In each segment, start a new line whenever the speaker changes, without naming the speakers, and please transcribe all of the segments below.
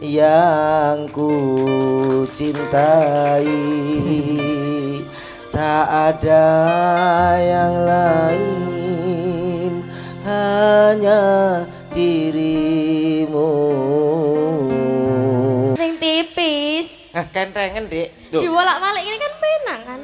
yang ku cintai, tak ada yang lain, hanya dirimu.
Sing tipis.
Kentengan, Dik.
Dibolak-balik ini kan penang kan.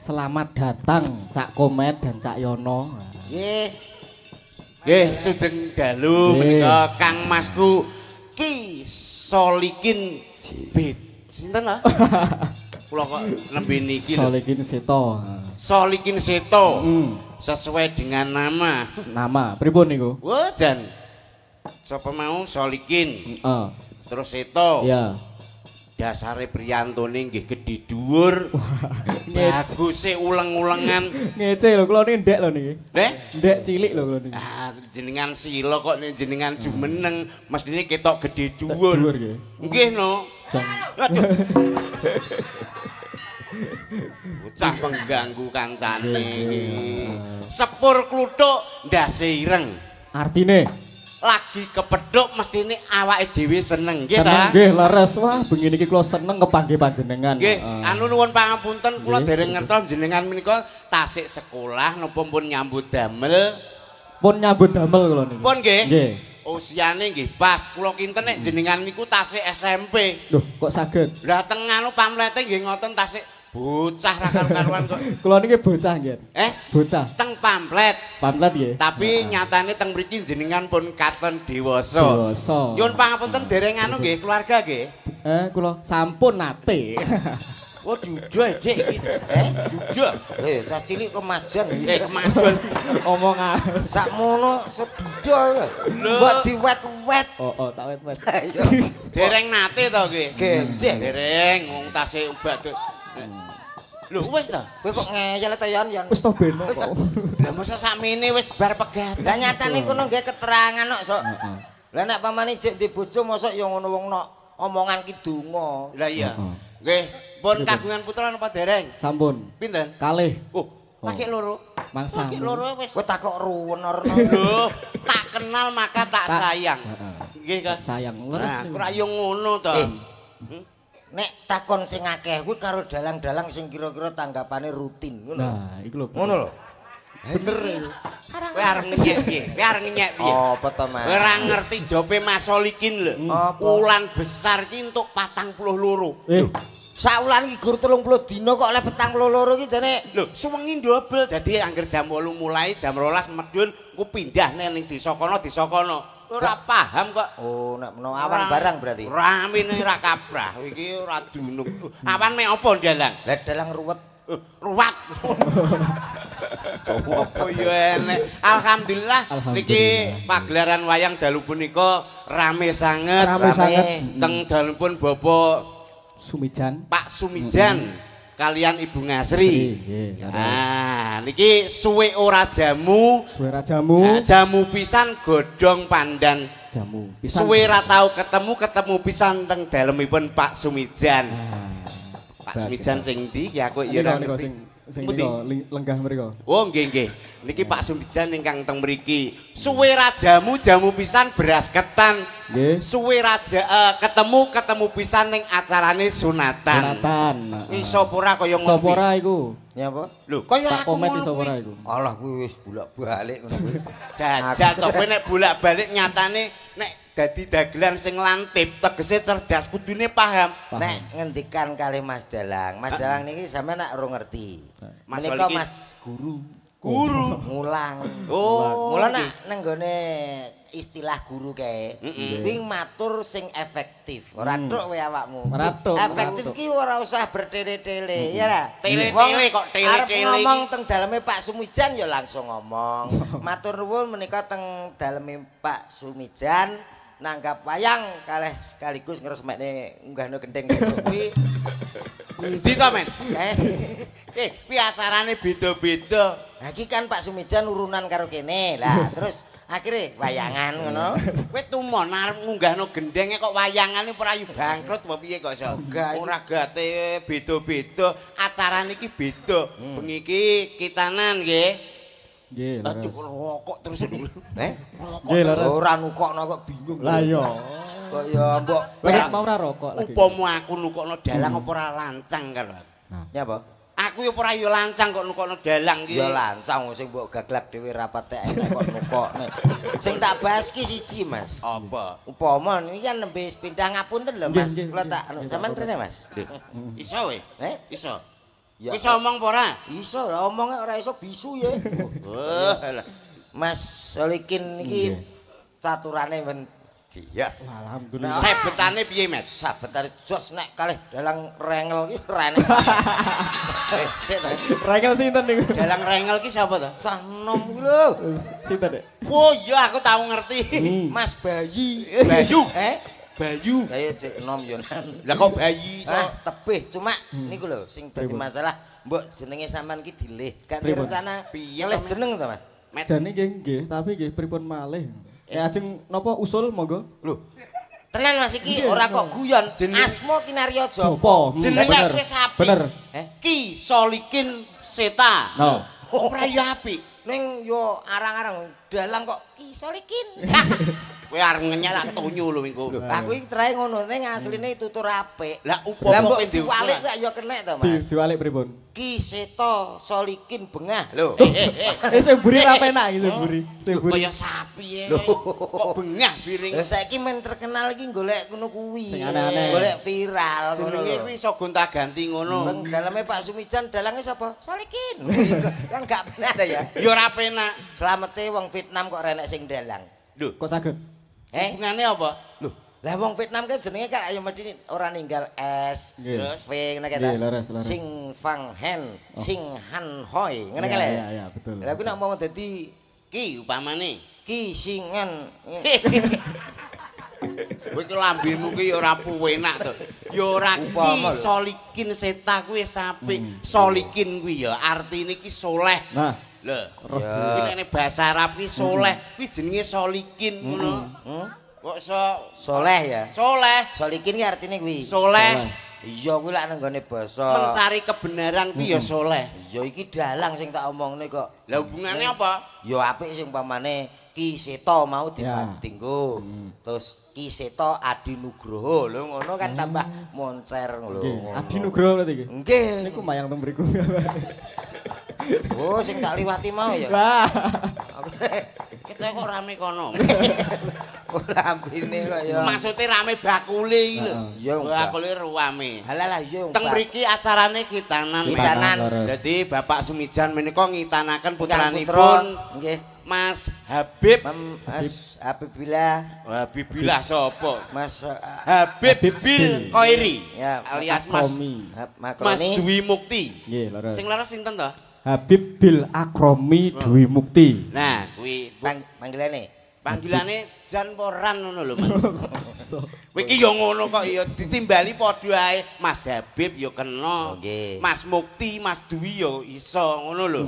Selamat datang Cak Komet dan Cak Yono.
Nggih.
Nggih, sugeng dalu menika Kang Masku Ki Solikin Bit. Sinten lah? Kula kok nembe niki lho.
Solikin Seto.
Solikin Seto. Sesuai dengan nama.
Nama pripun niku?
Wah, jan. Sapa mau Solikin.
Heeh.
Terus Seto.
Ya.
Dasare Priyantone nggih gedhe dhuwur. Baguse uleng-ulengan.
Ngece lho kula niki ndek lho niki.
Nggih?
Ndek cilik lho kula niki.
Ah, jenengan sila kok nek jenengan jumeneng, mestine ketok gedhe dhuwur.
Dhuwur nggih.
Nggih no.
Jam.
Aduh. Bocah pengganggu kancane iki. Sepur kluthuk ndase ireng.
Artine
Lagi kepethuk mestine awake dhewe seneng nggih
seneng
ta?
nggih leres. Wah bengi niki kula seneng kepanggih panjenengan.
Nggih, anu nuwun pangapunten kula dereng ngertos jenengan menika tasik sekolah napa pun nyambut damel.
Pun nyambut damel kula niki.
Pun nggih.
Nggih.
Usiane nggih pas kula kinten nek jenengan niku tasik SMP.
Loh, kok saged?
Lah teng anu pamlete nggih ngoten tasik bocah ra karu-karuan kok.
Kula niki bocah nggih. Bocah.
Teng pamflet.
Pamflet nggih.
Tapi nyatane teng mriki jenengan pun katon dewasa.
Dewasa.
Nyuwun pangapunten dereng anu nggih keluarga nggih.
Kula sampun nate.
Oh jujo Dik iki. Jujo.
Cah cilik kemajan.
Kemajon.
Omong
Sakmono sedudha. Mbok diwet-wet.
Oh, tak wet-wet.
Ayo.
Dereng nate to nggih.
Genjeh.
Dereng wong tasik badhe. Lho wis ta?
Kowe kok ngeyel ta Yon?
Wis to beno kok.
Lah masa sakmene wis bar pegat.
Lah nyatane kono nggih keterangan kok sok. Lah nek pamane jek di bojo mosok ya ngono wong nok omongan ki donga.
Lah iya. Nggih, pun kagungan putra napa dereng?
Sampun.
Pinten?
Kalih.
Oh, laki loro.
Mangsa.
Laki loro wis.
Kowe takok ruwenerno.
Lho, tak kenal maka tak sayang. Nggih, Kak.
Sayang leres
Nah,
niku.
ora yo ngono to.
Nek takon sing akeh kuwi karo dalang-dalang sing kira-kira tanggapane rutin ngono.
Nah, iku lho.
Ngono lho. Bener.
Kowe arep ngenyek piye? Kowe arep ngenyek piye?
Apa to, Mas?
Ora ngerti jope Masolikin lho. Wulan besar ki entuk 42.
Saulan iki gur 30 dina kok oleh 42 iki jane
Lho, suwengi ndobel. Dadi angger jam 8 mulai, jam 12 medhun ku pindah ning desa kono. Ora paham kok.
Oh, nek menawa awan barang berarti.
Ramine ora kabrah. Iki ora dunung. Awan mek apa dalang?
Lah dalang ruwet.
Ruwat. Apa yo enek. Alhamdulillah niki pagelaran wayang dalu punika rame sanget.
Rame sanget.
Teng dalempun Bapak
Sumijan.
Pak Sumijan kalian Ibu Ngasri. Nah, niki suwe ora jamu.
Suara jamu.
Jamu pisan godhong pandan.
Jamu. Pisan.
Suwe ra tau ketemu pisan teng dalemipun Pak Sumijan. Pak Sumijan sing ndi ya aku ya ora ngerti.
Sing lenggah mriko.
Oh nggih nggih. Niki Pak Sumijan ingkang teng mriki. Suwe ra jamu pisan beras ketan.
Nggih.
Suwe ra ketemu pisan ning acarane sunatan.
Sunatan.
Iso ora kaya ngono.
Sapa ora iku?
Nyapa?
Lho, kaya
Pak
aku
Komet
ngono
iso
kuwi.
ora iku?
Alah kuwi wis bolak-balik ngono kuwi.
Jajal to kowe nek bolak-balik nyatane nek dadi dagelan sing lantip tegese cerdas kudune paham.
Nek ngendikan kalih Mas Dalang. Mas Dalang niki sampean nek ora ngerti.
Mas
Menika
Soliki.
Mas guru.
Guru.
Mulang.
Oh,
Mula nek nang nggone istilah guru kae, kuwi matur sing efektif. Ora tok kowe awakmu.
Ora tok.
Efektif ki ora usah bertele-tele, ya ra?
Tele-tele kok tele-tele
Arep ngomong teng daleme Pak Sumijan ya langsung ngomong. Matur nuwun menika teng daleme Pak Sumijan nanggap wayang kalih sekaligus ngresmekne unggahno gendeng kuwi.
Di to, Men? Kuwi acarane beda-beda.
Nah iki kan Pak Sumijan urunan karo kene. Lah terus akhirnya wayangan ngono.
Kowe tumon arep ngunggahno gendenge kok wayangane ora ayu bangkrut apa piye kok iso? Ora gate beda-beda, acarane iki beda. Bengi iki kitanan nggih.
Nggih,
Aduh,
leres.
rokok terus.
Nggih, leres.
Ora nukokno kok bingung.
Lah iya.
Kok ya mbok
Lah mau ora rokok lagi.
Upama aku nukokno dalang apa ora lancang kan.
Ya apa?
Aku ya ora yo lancang kok nukokno dalang ki.
Ya lancang sing mbok gaglak dhewe rapat enek kok nukokne. Sing tak bahas ki siji, Mas.
Apa?
Upama niki kan nembe pindah ngapunten lho, Mas.
Nggih, nggih,
Kula tak
nggih.
sampean rene, Mas.
Iso we? Iso.
Ya.
Iso omong apa ora?
Iso, omongnya ora iso bisu ya.
Alah.
Mas Solikin niki caturane men dias.
Alhamdulillah.
Sebetane piye, Met?
Sabetan jos nek kalih dalang rengel ki rene.
Rengel sinten niku?
Dalang rengel ki sapa to?
Cah nom ki lho.
Sinten, Dek?
Oh iya aku tahu ngerti.
Mas Bayi.
Bayu.
Bayu. Ayo cek nom yo.
Lah kok bayi iso?
Tebih cuma niku lho sing dadi masalah mbok jenenge sampean ki dilih. Gak
Pripun?
rencana
Piye
oleh
to, Mas?
jeneng to, Mas?
Met.
Jane nggih, tapi nggih pripun malih. Ajeng napa usul monggo?
Lho. Tenan Mas iki ora kok guyon. Asma Kinarya Japa.
Japa.
Jenenge
Bener.
wis apik.
Bener.
Ki Solikin Seta.
No.
Ora ya apik.
Ning yo arang-arang dalang kok Ki Solikin.
Kowe arep ngenyek tonyo lho minggu.
Aku iki trae ngono ning asline tutur apik.
Lah
Lah
upama
mbok
kowe
diwalik kok ya kenek to, Mas.
Diwalik pripun?
Ki Seto Solikin Bengah. Lho.
Sing buri ra penak iki sing buri. Sing buri.
Kaya sapi ya. Kok bengah piring.
Lah saiki men terkenal iki golek ngono kuwi.
Sing aneh-aneh.
Golek viral ngono
Jenenge
lho.
kuwi iso gonta-ganti ngono.
Nang daleme Pak Sumijan dalange sapa? Solikin. Kan gak penak ta ya.
Ya ora penak.
Slamete wong Vietnam kok renek sing dalang.
Lho,
Kok saged?
hubungane apa?
Loh, lah wong Vietnam kan jenenge kan ayo mesti ora ninggal S,
Nggih.
terus V ngene
Nggih, leres, leres.
Sing Fang Hen, Sing Han Hoi, ngene
Iya,
kale.
iya, iya, betul.
Lah kuwi nek mau dadi
Ki upamane.
Ki Singan.
Kowe iki lambemu ki ya ora puwenak to. Ya ora
Upama
ki
lho.
Solikin Seta kuwi apik. Solikin kuwi ya artine ki soleh.
Nah,
Lho, iki nek bahasa Arab ki soleh, kuwi jenenge Solikin ngono. Kok iso
Soleh ya.
soleh,
Solikin ki artine kuwi.
soleh,
Iya kuwi lak nang gone basa.
mencari kebenaran kuwi ya soleh.
Ya iki dalang sing tak omongne kok.
Lah hubungane apa?
Ya apik sing umpamane Ki Seto mau dibandingku. Terus Ki Seto Adi Nugroho lho ngono kan tambah moncer lho.
nggih. Adi Nugroho berarti iki.
Nggih.
Niku mayang teng mriku.
Oh sing tak liwati mau ya.
Lah.
Kita kok rame kono.
Oh lambene kok ya.
Maksudnya rame bakule iki lho.
Iya, Mbak.
Bakule ruame.
Halalah yo.
Teng mriki acarane kitanan.
Kitanan.
Dadi Bapak Sumijan menika ngitanaken
Putra
putranipun
nggih.
Mas Habib.
Mas Habibillah,
Habibillah sapa?
Mas
Habib Bil Khairi
ya,
alias Mas Mas
Makroni.
Dwi Mukti.
Nggih, leres.
Sing leres sinten to?
Habib Bil Akromi Dwi Mukti.
Nah, kuwi
Panggilane.
panggilane Jan Poran ngono lho, Mas. Kowe iki ya ngono kok ya ditimbali padha ae. Mas Habib ya kena.
Nggih.
Mas Mukti, Mas Dwi ya iso ngono lho.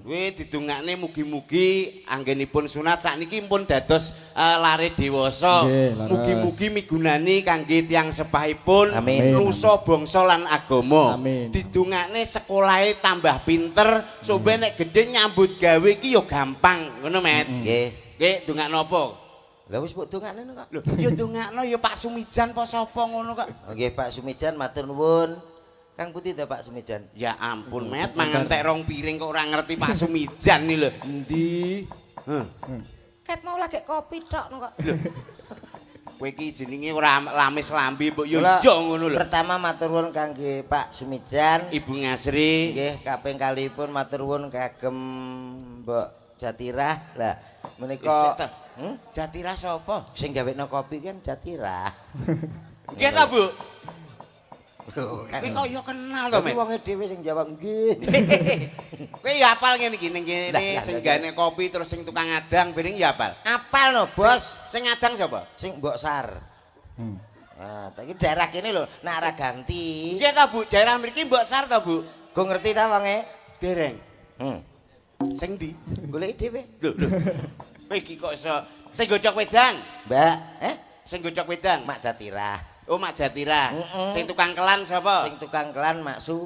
Kowe didongakne mugi-mugi anggenipun sunat sakniki pun dados lare dewasa.
Nggih, leres.
Mugi-mugi migunani kangge tiyang sepahipun,
Amin.
nusa bangsa lan agama.
Amin.
Didongakne sekolahe tambah pinter, sampe nek gedhe nyambut gawe iki ya gampang, ngono, Met.
Nggih.
Nggih, ndongakno apa?
Lah wis mbok dongakne kok.
Lho, ya ndongakno ya Pak Sumijan apa sapa ngono kok.
Nggih Pak Sumijan matur nuwun. Kang Putih ta Pak Sumijan?
Ya ampun, Met, mangan tek rong piring kok ora ngerti Pak Sumijan nih lho.
Endi?
Heh.
Ket mau lagi kopi tok kok.
Kowe iki jenenge ora lamis lambe mbok yo
Kula
iya ngono lho.
Pertama matur nuwun kangge Pak Sumijan.
Ibu Ngasri,
Nggih, kaping kalipun matur nuwun kagem Mbok Jatirah. Lah menika
Jatira sapa?
sing gawekno kopi kan Jatirah.
Nggih ta, Bu?
Lho, kan.
Kowe kok yo kenal to,
Tapi
Met?
wonge dhewe sing jawab nggih.
Kowe ya hafal ngene iki ning
Lah,
kene
lah,
sing
lah.
gane kopi terus sing tukang adang piring ya hafal.
Apal no, Bos.
Sing adang sapa?
Sing Mbok Sar. Nah, tapi daerah kene lho, nek ora ganti.
Nggih ta, Bu? Daerah mriki Mbok Sar ta, Bu?
Go ngerti ta wonge?
Dereng.
Hmm.
Sing ndi?
Goleki dhewe.
Lho, lho. Kowe iki kok iso sing gocok wedang?
Mbak,
Sing gocok wedang?
Mak Jatirah.
Oh, Mak Jatira.
Mm-mm.
Sing tukang kelan sapa?
Sing tukang kelan Mak Su.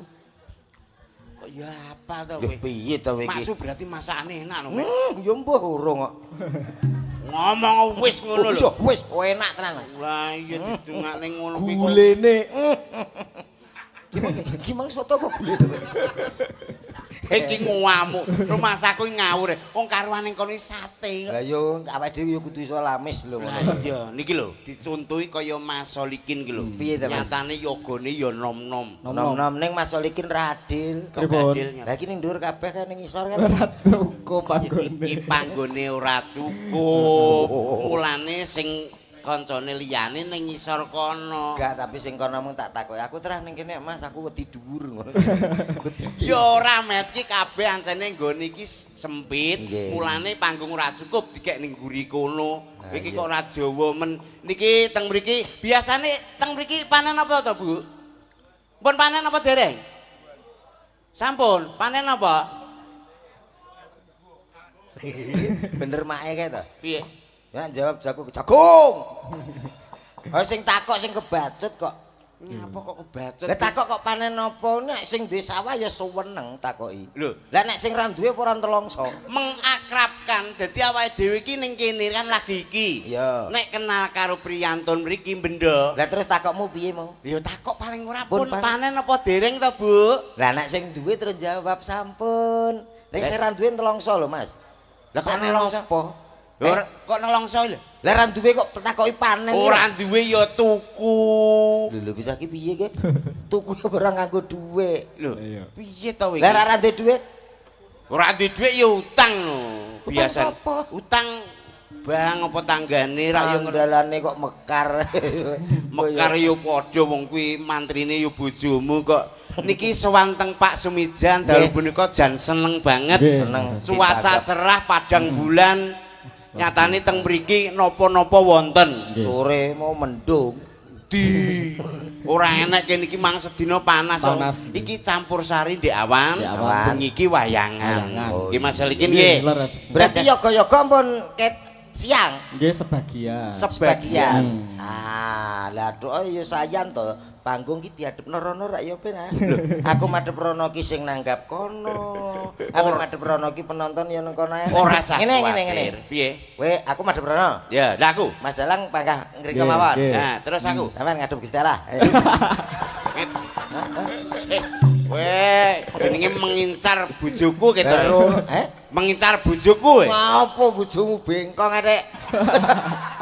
Kok Ya apa to
Lho
kowe?
piye to kowe iki?
Maksud berarti masakane enak no, Mek.
Ya mbah urung kok.
Ngomong wis ngono lho.
Yo wis enak tenan. Mas.
Lah iya didungakne ngono kuwi kok.
Gulene. Gimana soto apa gulene?
Iki ngamuk. Rumah saku ngawur. Wong karuane kono sate.
Lah yo awake dhewe yo kudu iso lamis lho
Lah
ngono.
iya niki lho dicontohi kaya Mas Solikin ki lho.
Piye to, Mas?
Nyatane yogane ya nom-nom.
Nom-nom ning Mas Solikin ra adil.
Kok
Pripun?
adil
Lah iki ning dhuwur kabeh kan ning isor kan.
Ora cukup panggone.
Iki panggone ora cukup. Mulane sing kancane liyane ning ngisor kono.
Enggak, tapi sing kono mung tak takoki. Aku terah ning kene Mas, aku wedi dhuwur ngono.
Ya ora met ki kabeh ancene nggone iki sempit.
Nggih.
Mulane panggung ora cukup dikek ning guri kono.
Nah,
Iki
iya.
kok ora Jawa men. Niki teng mriki biasane teng mriki panen apa to, Bu? Pun panen apa dereng? Sampun, panen apa?
Bener mae kae to.
Piye?
Ya nak jawab jagung. Oh sing takok sing kebacut kok.
Ngapa kok kebacet?
Lah takok kok panen apa? Nek sing duwe sawah ya suweneng takoki.
Lho,
Lah nek sing ra duwe apa ora telongso?
mengakrabkan dadi awake dhewe iki ning kene kan lagi iki.
Iya.
Nek kenal karo Priyantun mriki benda.
Lah terus takokmu piye mau?
Ya takok paling ora
Pun
pun panen apa dereng to, Bu?
Lah nek sing duwe terus jawab sampun. Nek sing ra duwe telongso lho, Mas.
Lah kok
Panen
nelongso?
apa?
Ora kok nelongso lho.
Lah ra duwe kok takoki panen.
Ora duwe ya tuku.
Lho bisa ki piye ki? Tuku ya ora nganggo dhuwit.
Lho,
Iya.
piye to iki?
Lah ra duwe dhuwit.
Ora duwe dhuwit ya utang lho.
Utang
Biasa.
sapa?
Utang bang apa tanggane ra ya
Andalane kok mekar.
mekar ya padha wong kuwi mantrine ya bojomu kok. Niki sewanteng Pak Sumijan dalu
Nggih.
punika jan seneng banget.
Nggih.
Seneng.
Cuaca cerah padang bulan. Nyatane teng mriki napa-napa wonten.
Sore mau mendung.
Di ora enak kene iki mang sedina panas.
Panas.
Iki campur sari ndek awan,
Ndek awan.
bengi iki wayangan.
Wayangan.
Oh, nggih Mas Likin
Nggih,
nggih.
leres.
Berarti yoga-yoga pun ket siang
Nggih sebagian.
sebagian. Ah, lah tok ya sayan to. Panggung ki diadepno rono rak ya ben. Aku madhep rono ki sing nanggap kono. Aku madhep rono ki penonton ya nang kono ae.
Ora usah.
Ngene ngene
kuwatir.
ngene.
Piye?
Kowe aku madhep rono.
Ya, lah aku.
Mas Dalang panggah ngriko
Nggih,
mawon.
nggih.
Nah, terus aku.
Sampeyan ngadep Gusti Allah. Ayo.
Weh, jenenge mengincar bojoku gitu.
Baru
Mengincar bojoku kowe.
Apa bojomu bengkong atik?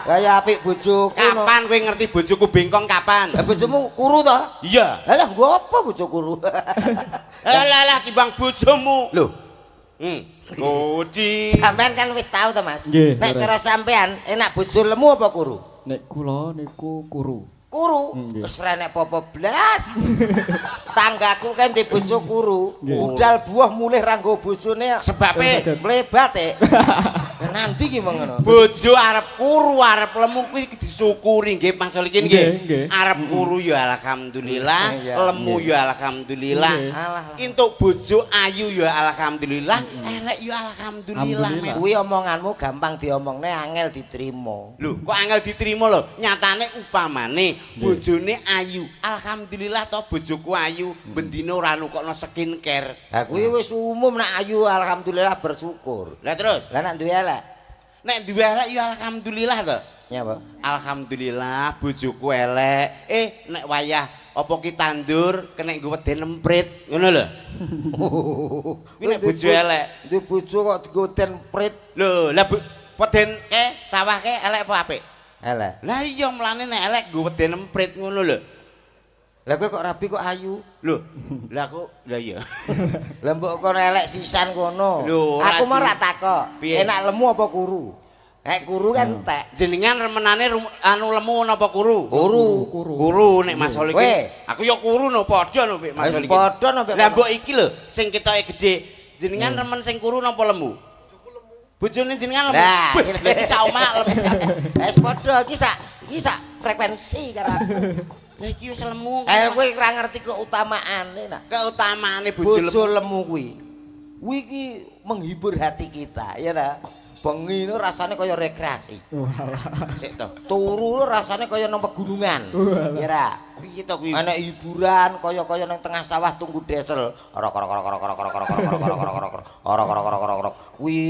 Kaya apik bojoku.
Kapan kowe ngerti bojoku bengkong kapan?
Lah bojomu kuru to?
Iya.
Lah nggo apa bojo kuru?
Lah timbang bojomu.
Lho,
Godi.
sampean kan wis tahu to, Mas.
Nggih,
Nek
beres.
cara sampean enak bojo lemu apa kuru?
Nek kula niku kuru.
Kuru.
Nggih.
Wis renek apa blas. Tanggaku kan di bojo kuru.
Nggih.
Udal buah mulih ra nggo bojone.
Sebabe
Mlebat e. Lah nanti ki ngono.
bojo arep kuru arep lemu kuwi disyukuri nggih Mas Solikin
Nggih,
nggih.
nggih.
Arep kuru ya alhamdulillah,
Iya,
lemu ya alhamdulillah.
Nggih.
Alah.
Entuk bojo ayu ya alhamdulillah, elek ya alhamdulillah.
Alhamdulillah.
Met.
Kuwi omonganmu gampang diomongne angel diterima.
Lho, kok angel diterima lho. Nyatane upamane bojone ayu, alhamdulillah to bojoku ayu, bendina ora nukokno skincare.
Lah kuwi wis umum nek ayu alhamdulillah bersyukur.
Lah terus,
Lah nek duwe elek,
nek duwe elek ya alhamdulillah to.
nyapa?
Alhamdulillah bojoku elek. Nek wayah apa ki tandur kena nggo weden emprit, ngono lho. Kuwi nek bojo elek.
Duwe bojo kok digoten prit
Lho, lah weden sawah ke elek apa apik?
elek.
Lah iya mlane nek elek nggo weden emprit ngono lho.
Lah kowe kok rapi kok ayu.
Lho, lah aku lah iya.
Lah mbok kono elek sisan kono.
Lho,
Aku mau
Raju.
ra takok.
Piye?
Enak lemu apa kuru? Nek kuru kan entek.
Jenengan remenane anu lemu napa kuru?
Kuru.
Kuru nek Mas Solikin.
Weh.
Aku ya kuru no padha no Pak Mas
Wis
Solikin.
padha no, Pak.
Lah mbok iki lho sing ketoke gedhe. Jenengan remen sing kuru napa lemu? Bojone jenengan lemu.
Lah,
Wih, lha iki sak omah lemu.
Wis padha iki sak frekuensi karo aku.
Lah iki wis lemu.
Kowe ora ngerti keutamaane nak.
Keutamaane bojo lemu.
Bojo lemu kuwi. Kuwi iki menghibur hati kita, ya ta? bengi rasane kaya rekreasi.
Walah.
Sik to. Turu rasane kaya nang pegunungan. Ya ra.
Piye to kuwi?
Ana hiburan kaya-kaya nang tengah sawah tunggu desel. Kuwi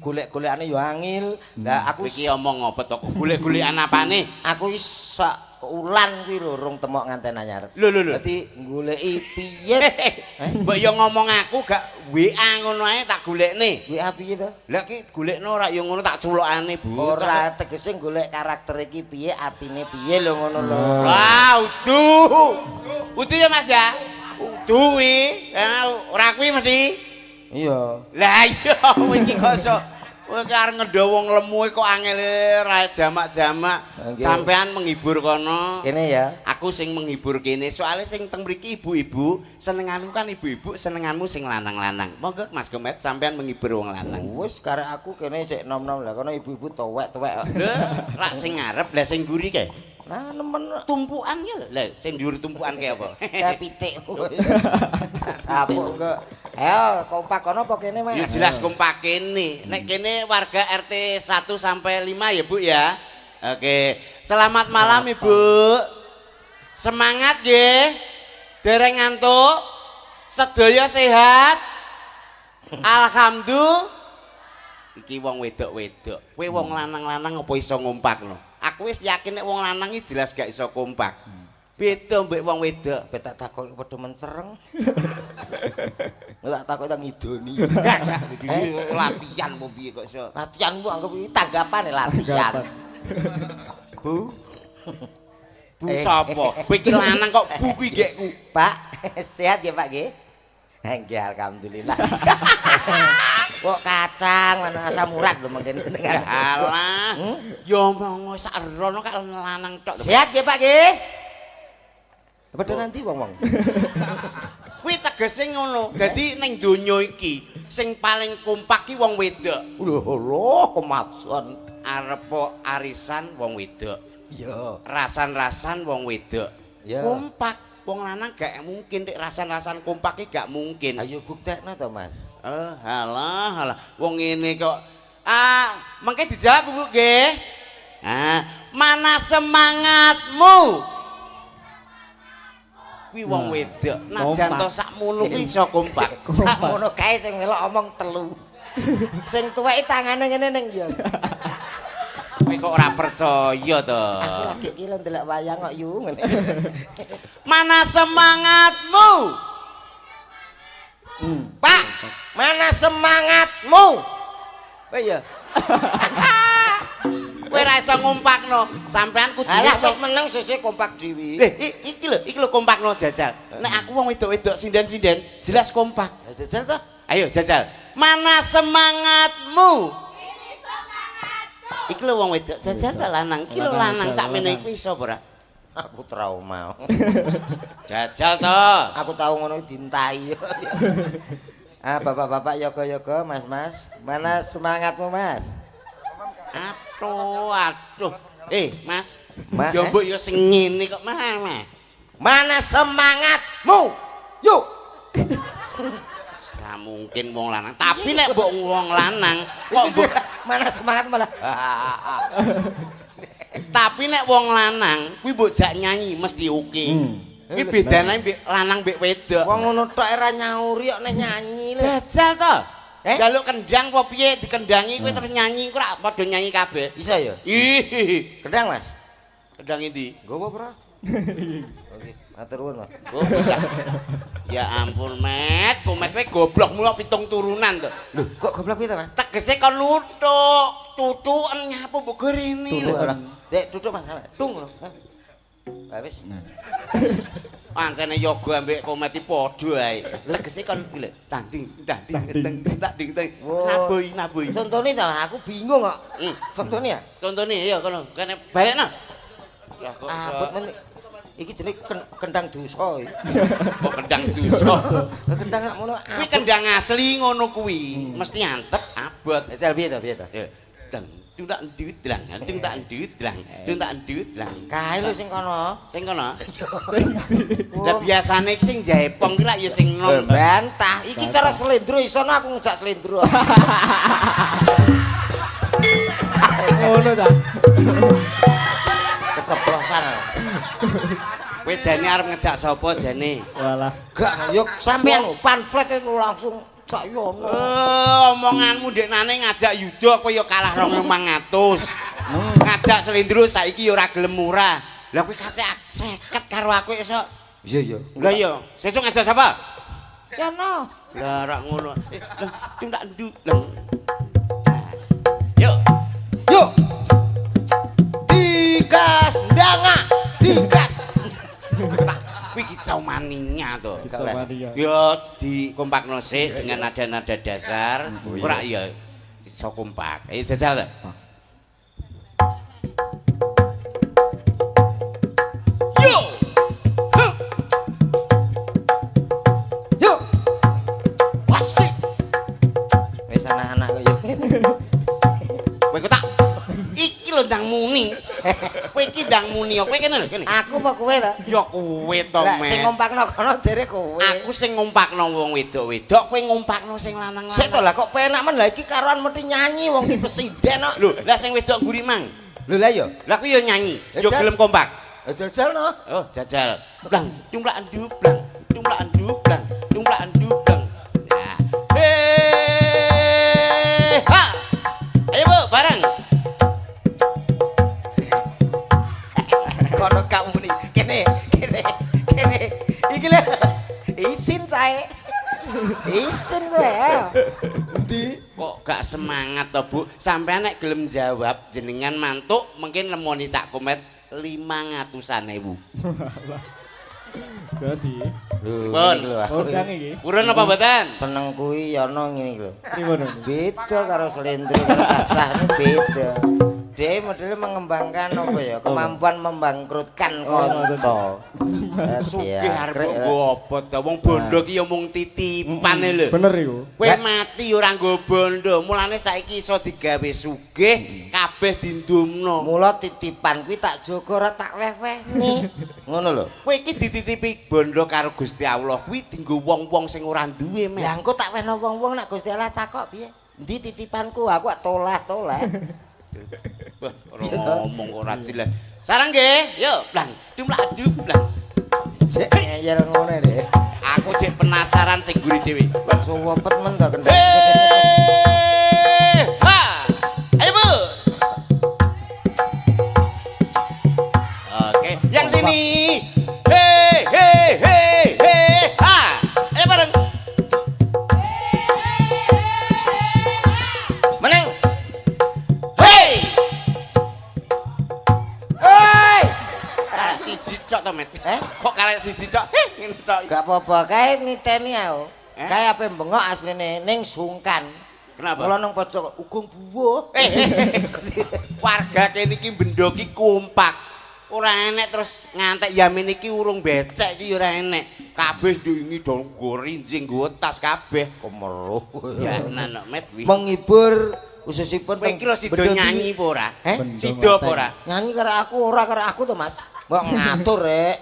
golek-golekane ya angel. Lah aku
iki omong apa to? Golek-golekan apane?
aku wis ulan kuwi lho rung temok nganten anyar.
Lho.
Dadi goleki piye?
Mbok yo ngomong aku gak WA ngono ae tak golekne.
WA piye to?
Lah ki golekno ora yo ngono tak culukane, Bu.
Ora tegese golek karakter iki piye, atine piye lho ngono lho.
Wah, udu. Udu ya Mas ya? Udu kuwi. Ora kuwi mesti.
Iya.
Lah iya iki kok sok kowe arep ngendho wong lemu kok angele ra jamak-jamak.
Nggih.
Sampean menghibur kono.
Kene ya.
Aku sing menghibur kene. Soale sing teng mriki ibu-ibu, senenganku kan ibu-ibu, senenganmu sing lanang-lanang. Monggo Mas Gomet sampean menghibur wong lanang.
Wis karek aku kene cek nom-nom lah kono ibu-ibu tuwek-tuwek.
Lho, rak sing ngarep, lah sing guri kae.
Nah nemen
Tumpukan ya lho. Lah sing dhuwur tumpukan kae apa?
kayak pitik. Apa enggak? Ayo kompak kono apa kene Mas?
Ya jelas kompak kene. Nek kene warga RT 1 sampai 5 ya Bu ya. Oke. Selamat malam Ibu. Semangat nggih. Dereng ngantuk. Sedaya sehat. Alhamdulillah. Iki wong wedok-wedok. Kowe wong lanang-lanang apa iso ngompakno? Aku wis yakin nek wong lanang iki jelas gak iso kompak. Beda mbek wong wedok.
Bet tak takoki padha mencereng. Lah takoki nang ngidoni.
Latihan apa piye kok iso?
Latihan ku anggap iki tanggapane latihan.
Bu. Bu sapa? Kowe iki lanang kok bu kuwi gekku.
Pak, sehat ya Pak nggih? Nggih alhamdulillah. Kok kacang lan asam urat lho mengken dengan.
Alah. Ya omong sak rono kak lanang tok.
Sehat ya Pak nggih? Padha nanti wong-wong.
Kuwi tegese ngono. Dadi ning donya iki sing paling kompak ki wong wedok.
Lho, kemaksuan.
Arep arisan wong wedok.
Iya.
Rasan-rasan wong wedok.
Ya.
Kompak. Wong lanang gak mungkin nek rasan-rasan kompak ki gak mungkin.
Ayo buktekno to, Mas.
Halah. Wong ngene kok. Mengke dijawab Bu nggih. Mana semangatmu? Kuwi wong wedok, najan to sakmono kuwi iso kompak.
Sakmono kae sing melok omong telu. Sing tuweki tangane ngene ning ya.
Kowe kok ora percaya to.
Aku lagi iki lho ndelok wayang kok yu ngene.
Mana semangatmu?
Pak, mana semangatmu? Oh iya.
Kowe ora iso ngompakno. Sampean kudu
Alah
iso.
wis meneng sesuk kompak dhewe.
Iki lho kompakno jajal. Nek aku wong wedok-wedok sinden-sinden, jelas kompak.
Jajal to?
Ayo jajal. Mana semangatmu? Iki lho wong wedok, jajal ta lanang. Iki lho lanang sakmene iku iso ora?
Aku trauma.
Jajal to.
Aku tahu ngono dintai. Bapak-bapak yoga-yoga, Mas-mas. Mana semangatmu, Mas?
Aduh. Mas.
Ma,
Yo mbok yo sing ngene kok, Mas.
Mana semangatmu? Yuk.
Ora mungkin wong lanang. Tapi nek mbok wong lanang kok mbok
Mana semangat malah.
tapi nek wong lanang kuwi mbok jak nyanyi mesti oke. Kuwi bedane mbek lanang mbek wedok.
Wong ngono tok ora nyauri kok nek nyanyi lho.
Jajal to. Jaluk kendang apa piye dikendangi kowe terus nyanyi kok ora padha nyanyi kabeh.
Bisa ya?
Ih,
Kendang, Mas.
kendang endi?
Nggowo ora? Oke, matur nuwun, Mas.
Oh, bocah. Ya ampun, Met. Komet kowe goblok mulu 7 turunan to.
Lho, kok goblok piye to, Mas?
Tegese kon nutuk, tutuken nyapu mbok rene lho.
Ora. Dek, duduk Mas. Tung lho. Ha wis.
Pancene yoga ambek kometi padha ae. Tegese kon iki lho, tanding. Naboy.
Contone to, aku bingung kok. Contone ya?
Contone ya kono, kene balekno.
Abot men iki jenenge kendang dosa iki.
Kok kendang dosa.
Kendang nek ngono.
Kuwi kendang asli ngono kuwi. Mesti antep abot.
Jal piye to?
Ya, dang tuntak ndudlang, tuntak ndudlang.
Kae lho sing kono.
Sing kono. Lah biasane sing jaepong ki rak ya sing nom.
Bantah, iki cara slendro isono aku ngejak slendro.
ngono ta.
Keceplosan.
Kowe jane arep ngejak sapa jane?
Walah.
Gak yuk sampean pamflet itu langsung sak yono.
Omonganmu ndeknane ngajak yuda kowe ya kalah 2.500. Ngajak selindro saiki ya ora gelem murah. Lah kowe kacek 50 karo aku esuk.
Iya iya.
Lah iya, sesuk ngajak sapa?
Yono.
Lah rak ngono. Lah tundak nduk. Lah. Yuk.
Yuk. Digas ndanga, digas.
Kuwi kicau maninya to.
Kicau mania.
Yo dikompakno sik dengan nada-nada dasar. Ora ya iso kompak. Ayo jajal to. Yo. Huh.
Yuk.
Wasik.
Wis anak-anak kaya
Kowe kok tak iki lho ndang muni. Kowe iki ndang muni kowe kene lho kene.
aku apa kowe ta?
Ya kowe to,
Lah
Met.
sing ngompakno kono jere kowe.
Aku sing ngumpakno wong wedok-wedok, kowe ngumpakno sing lanang-lanang.
Sik to lah kok penak men lah iki karoan mesti nyanyi wong iki presiden kok.
Lho, lah sing wedok mburi mang.
Lho lah yo.
Lah kuwi yo nyanyi, yo
Jajal.
gelem kompak.
Jajal no.
Oh, jajal. Blang, cumplak anduk, blang. Cumplak anduk, blang. Cumplak anduk, blang. Ya. Hei! Ha! Ayo, Bu, bareng.
Kono kamu muni. Kene. Iki lho. Isin sae. Isin kowe. Endi?
Kok gak semangat to, Bu? Sampeyan nek gelem jawab jenengan mantuk, mungkin lemoni Cak Komet 500.000.
Josi.
Lho,
Pun.
iki lho aku.
Kodang iki.
Purun apa mboten?
Seneng kuwi ana ngene iki lho.
Pripun?
Beda karo selendro karo cacah ini beda. Dia modelnya mengembangkan apa ya? Kemampuan membangkrutkan konco.
Sugih arep nggo apa to? Wong bondo ki ya mung titipan lho.
Bener iku.
Kowe mati ora nggo bondo. Mulane saiki iso digawe sugih, kabeh dindumno.
Mula titipan kuwi tak jaga ora tak wewehne. Ngono lho.
Kowe iki dititipi bondo karo Gusti Allah kuwi dienggo wong-wong sing ora duwe, Mas.
Lah engko tak wehno wong-wong nek Gusti Allah takok piye? Endi titipanku? Aku kok tolah-tolah.
Wah, ora ngomong kok ora jelas. Sareng nggih, yuk, blang. Dumlak aduk, blang.
Cek ngeyel ngene deh.
Aku cek penasaran sing guri dhewe.
Suwepet men to kendang.
Hei! Ha! Ayo, Bu. Oke, yang sini. Hei, hei, hei, hei. Ha! Ayo bareng.
Meneng.
Hei!
Hei!
Karek siji tok to, Met. Kok karek siji tok? Ngene tok.
Gak apa-apa kae niteni aku.
Eh?
Kae ape bengok asline ning sungkan.
Kenapa?
Mula nang pojok ugung buwo.
Warga kene iki benda ki kompak. Ora enek terus ngantek yamin iki urung becek iki ora enek. Kabeh ndingi do nggo rinjing nggo tas kabeh.
Kemeruh.
Ya nana Met wi.
Menghibur khususipun
Kowe iki lho sida nyanyi apa ora? Sida apa ora?
Nyanyi karo aku ora karo aku to, Mas. Mbok ngatur rek.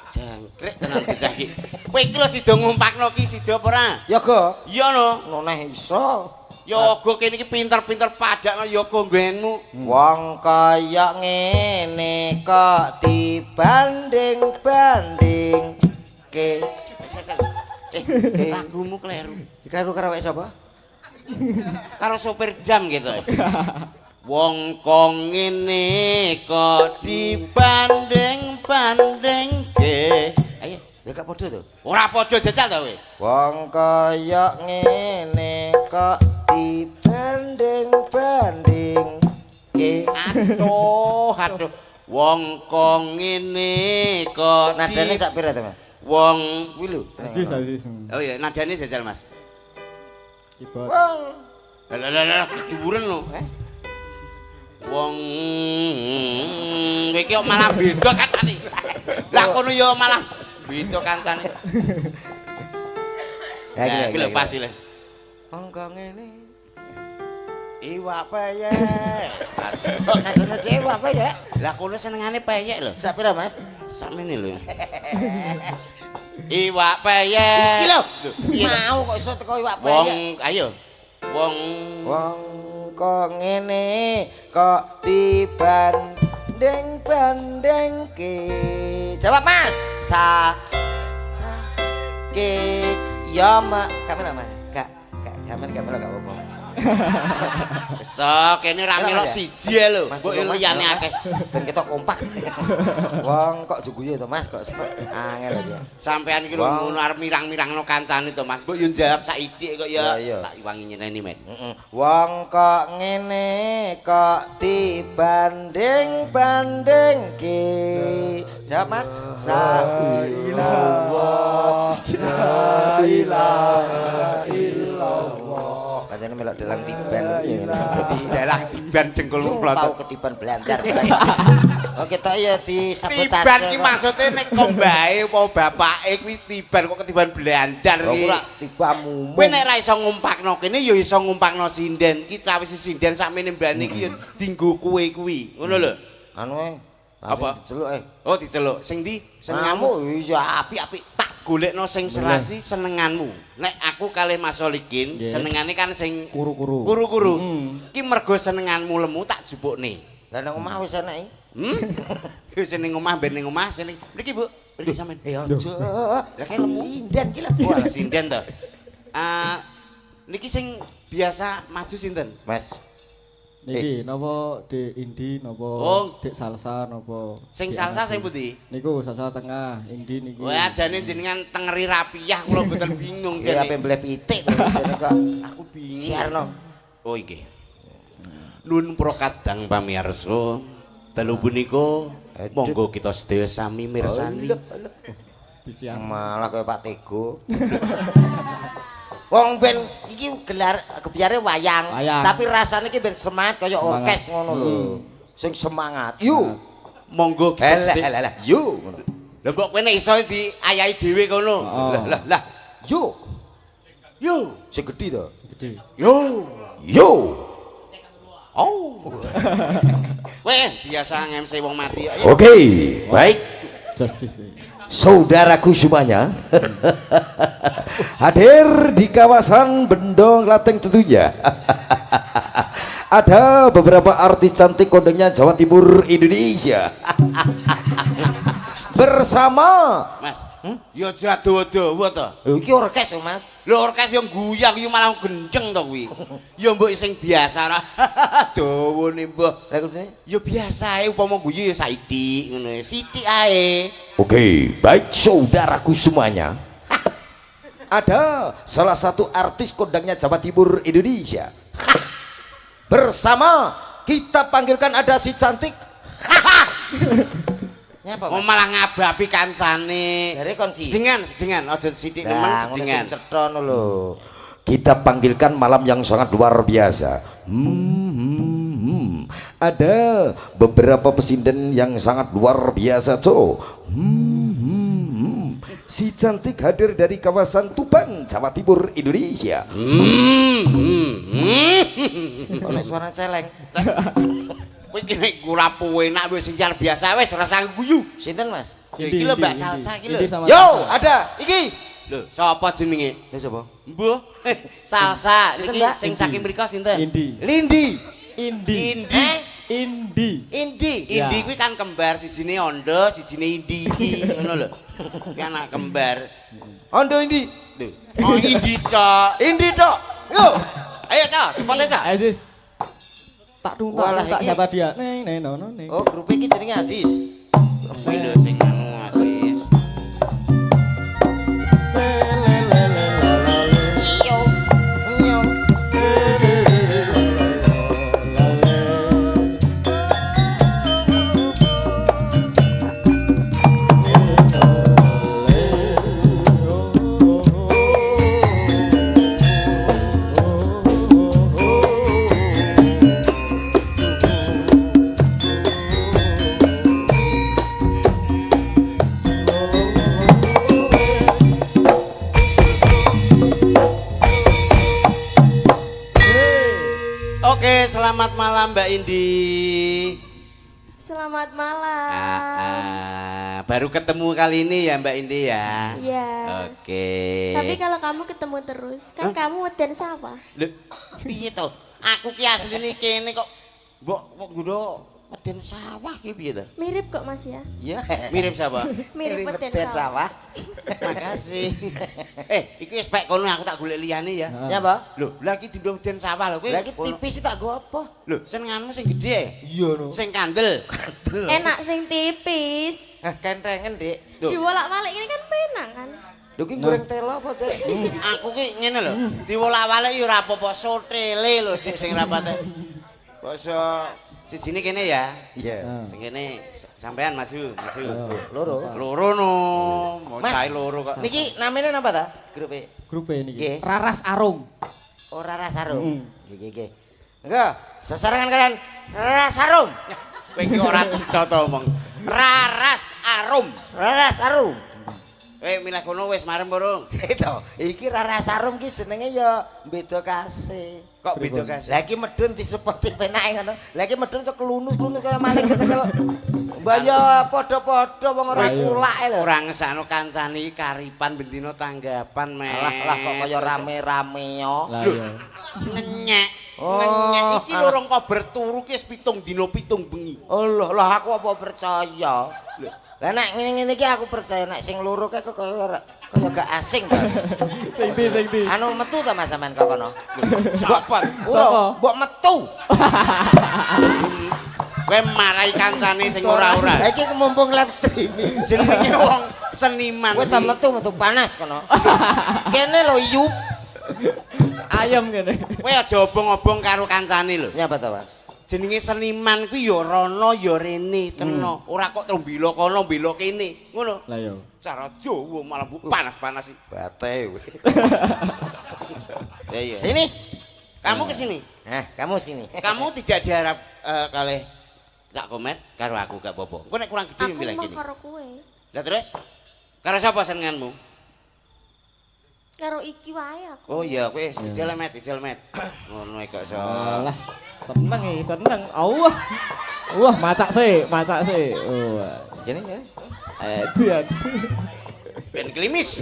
Jangkrik tenan bocah iki. Kowe iki lho sida ngumpakno ki sida apa ora?
Ya go.
Iya no.
Noneh iso.
Yoga kene iki pinter-pinter padakno yoga nggenmu.
Wong kaya ngene kok dibanding-banding ke
Lagumu kleru.
karo wek sapa?
Karo sopir jam gitu. Wong kong ngene kok dibanding-bandingke. Ayo,
Ya gak padha to.
ora padha jajal to kowe.
Wong kaya ngene kok dibanding-banding ke
Aduh. Wong kong ngene kok
nadane sak pira to, Mas?
Wong
Kuwi lho.
Asis.
Oh iya, nadane jajal Mas.
Keyboard.
Wong
Lah dhuwuren lho. Wong kowe iki kok malah beda kancane. Lah kono ya malah beda kancane.
Ya
Ya iki lho pas iki lho.
Wong kok ngene.
Iwak peyek.
Nadane dhewe apa ya?
Lah kono senengane peyek lho.
Sak pira, Mas?
Sakmene lho. Iwak peyek.
Iki lho. Mau kok iso teko iwak
Wong
peyek.
ayo. Wong
Wong kok ngene kok dibanding-bandingke. Jawab Mas. Ke ya mak kamu namanya gak zaman gak melo gak apa-apa.
Wis to, kene ra melok siji lho. Mbok liyane akeh.
Ben ketok kompak. Wong kok juguye to Mas kok angel iki.
Sampean iki lho ngono arep mirang-mirangno kancane to Mas. Mbok yo jawab saithik kok ya tak iwangi nyeneni men.
Wong kok ngene kok dibanding-bandingke. Jawab Mas. La ilaha illallah. Pancene melok dalang tiban.
Dalang tiban jengkul mlotot.
Tau ketiban blandar. Oke tok ya disabotase.
Tiban ki maksude nek kombahe apa bapake kuwi tiban kok ketiban blandar
Kok
iki.
ora tibamu.
Kowe nek ra iso ngumpakno kene ya iso ngumpakno sinden. Ki cawis sinden sakmene mbane iki ya dienggo kowe kuwi. Ngono lho.
Anu
Apa?
Diceluk
Oh diceluk. Sing ndi?
Senenganmu iya apik-apik.
Tak golekno sing serasi senenganmu. Nek aku kalih Mas Solikin senengane kan sing
Kuru-kuru.
kuru-kuru. Ki mergo senenganmu lemu tak jupukne.
Lah nang omah wis enak iki.
Wis ning omah ben ning omah sing mriki Bu. Mriki sampean.
Aja.
Lah kae lemu
Indan ki lah.
Wah, sinden to. Niki sing biasa maju sinten?
Mas.
Niki napa Dek Indi napa Dek Salsa napa
Sing salsa sing pundi?
niku salsa tengah Indi niki.
Wah, jane jenengan tengeri rapiah kula mboten bingung
Ya
jane.
ape mbleh pitik to jane kok.
Aku bingung.
Siarno.
Oh nggih. Nun prokadang pamirsa, telu punika monggo kita sedaya sami mirsani.
Disiar.
Malah kaya Pak Tego. Wong ben iki gelar kebiare wayang, tapi rasane iki ben semangat kaya orkes ngono lho. Sing semangat. Yu.
Monggo kita sedaya.
Lah yu.
Lah mbok kowe nek iso diayahi dhewe kono.
Lah yu.
Yo,
Sing gedhi to.
Gede.
yo.
Yu.
Oh. Weh, biasa ngemse wong mati.
Oke, baik.
Justice.
Saudaraku semuanya hadir di kawasan Bendong Lateng tentunya. Ada beberapa artis cantik kondengnya Jawa Timur Indonesia bersama
Mas, yo jado-dawa to.
iki orkes lho Mas.
Lho orkes yo guyak yo malah gendeng to kuwi. Yo mbok sing biasa ra. Dawane mbah.
Lah kene.
Yo biasa ae upama guyu yo saiki ngono ya. Sithik ae.
Oke, baik saudaraku semuanya. Ada salah satu artis kondangnya Jawa Timur Indonesia. Bersama kita panggilkan ada si cantik. Nyapa?
Oh malah ngabapi kancane.
Dari konsi.
Sedengan aja sithik nemen sedengan.
Cetha lho. Kita panggilkan malam yang sangat luar biasa. Ada beberapa pesinden yang sangat luar biasa, Cok. Si cantik hadir dari kawasan Tuban, Jawa Timur, Indonesia. Oleh suara celeng.
Kowe iki nek kurapu enak wis siar biasa wis rasa guyu.
Sinten, Mas?
Iki lho Mbak Salsa iki lho.
Yo, ada. Iki.
Lho, sapa jenenge?
Lha sapa?
Mbuh. Salsa niki
Mbak?
sing saking mriko sinten?
Indi.
Lindi.
Indi.
Indi.
Indi.
Indi.
Indi kuwi kan kembar, sijine Ondo, sijine Indi iki ngono lho. Kuwi anak kembar.
Ondo Indi.
Lho. Oh Indi tok.
Indi tok. Yo.
Ayo Cok, sepote Cok.
Aziz. Tak
Walah,
tak
iki.
siapa dia? Neng no neng.
Oh, grup iki jenenge Aziz.
Kuwi lho sing anu Asis.
Iyo. Iyo.
Oke, selamat malam Mbak Indi.
Selamat malam.
Baru ketemu kali ini ya Mbak Indi ya.
Iya.
Oke.
Tapi kalau kamu ketemu terus, kan kamu dan siapa?
Lho, piye to? Aku ki asline kene kok mbok nggo Peden sawah ki piye to?
Mirip kok Mas ya.
Iya.
Mirip sapa?
Mirip peden
peden
sawah.
Makasih. Iki wis pek kono aku tak golek liyane ya.
Ya, Mbak.
Lho, lha iki dindo peden sawah lho kuwi.
Lah iki tipis tak go apa?
Lho, senenganmu sing gedhe.
Iya no.
Sing kandel.
Enak sing tipis.
Kentengen, Dik.
Tuh.
Diwolak-walik ini kan penak kan.
Lho ki goreng telo apa, Cek?
Aku ki ngene lho, diwolak-walik ya ora apa-apa sotele lho Dik sing rapate. Basa sijine kene ya.
Iya.
Sing kene sampean maju.
Loro.
Loro no, mau
Mas,
cahe loro kok.
Niki namanya napa ta? Grupe.
Grup niki.
Nggih.
Raras Arum.
Ora Rasarum. Nggih. Enggak, sesarengan kalian Rasarum.
Kowe iki ora cetha to omong. Raras Arum.
Rasarum.
Milih kono wis marem burung.
Itu, iki Rasarum ki jenenge ya beda kasih.
Kok beda kasih?
Lah iki medun disepoti penake ngono. Lah iki medun sok klunus-klunus kaya maling kecekel. Mbah ya padha-padha wong ora kulake lho.
Ora ngesakno kancane iki karipan bendina tanggapan meh.
Lah kok kaya rame-rame yo.
Lah
Lho,
iya.
Ngenyek.
Oh,
Ngenyek iki lorong kober turu ki wis 7 dina 7 bengi.
Oh lah aku apa percaya. Lah nek ngene iki aku percaya nek sing loro kae kok kaya gak asing ta.
Sing ndi?
Anu metu ta Mas sampean kok kono?
Sabar.
Sapa?
Mbok metu.
Kowe marai kancane sing ora-ora.
Lah iki mumpung live streaming.
Jenenge wong seniman.
Kowe ta metu panas kono. Kene lho yup.
Ayam kene.
Kowe aja obong-obong karo kancane lho.
Nyapa ta, Mas?
Jenenge seniman kuwi ya rono ya rene kena. Ora kok terus mbela kono mbela kene. Ngono.
Lah iya.
Cara Jawa malah panas-panas iki.
Bate.
Ya iya.
Sini.
Kamu ke sini.
Kamu sini.
Kamu tidak diharap kalih tak komet karo aku gak apa-apa. Engko nek kurang gede
Aku
bilang
mah
gini.
karo kowe.
Lah terus? Karo sapa senenganmu?
Karo iki wae aku.
Oh iya, kowe ijelemet. Ngono kok iso.
Alah, seneng. Wah, macak sih. Wah.
Gini ya.
Dian.
Ben klimis.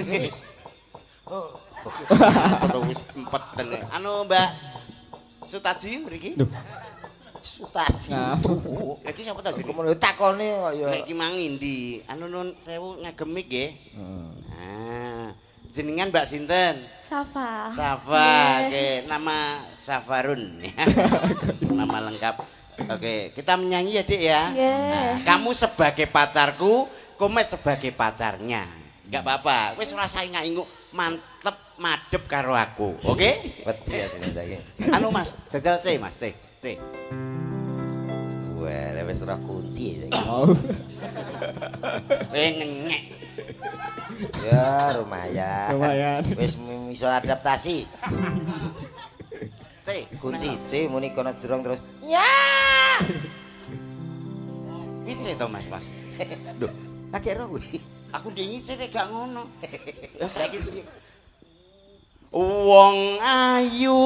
Wis empeten. Anu Mbak Sutaji mriki.
Duh.
Sutaji.
Ngapur.
Lagi sapa ta jenenge?
Kowe takone kok ya.
Nek iki mang ndi? Anu nun sewu ngagemik nggih. Jenengan Mbak sinten?
Safa.
Safa, oke, nama Safarun. Nama lengkap. Oke, kita menyanyi ya, Dik ya.
Nggih.
Kamu sebagai pacarku, Komet sebagai pacarnya. Enggak apa-apa. Wis ora sainga-ingu, mantep madep karo aku. Oke?
Wedi ya sini saiki.
Anu Mas, jajal C, Mas, C.
Wah, wis ora kunci saiki.
Oh.
Ngenyek.
Ya lumayan. Wis iso adaptasi.
C,
Kunci C muni kono jerong terus.
Ya. Piye to Mas?
Duh, lagi ero kuwi.
Aku dingin C gak ngono. Ya saiki wong ayu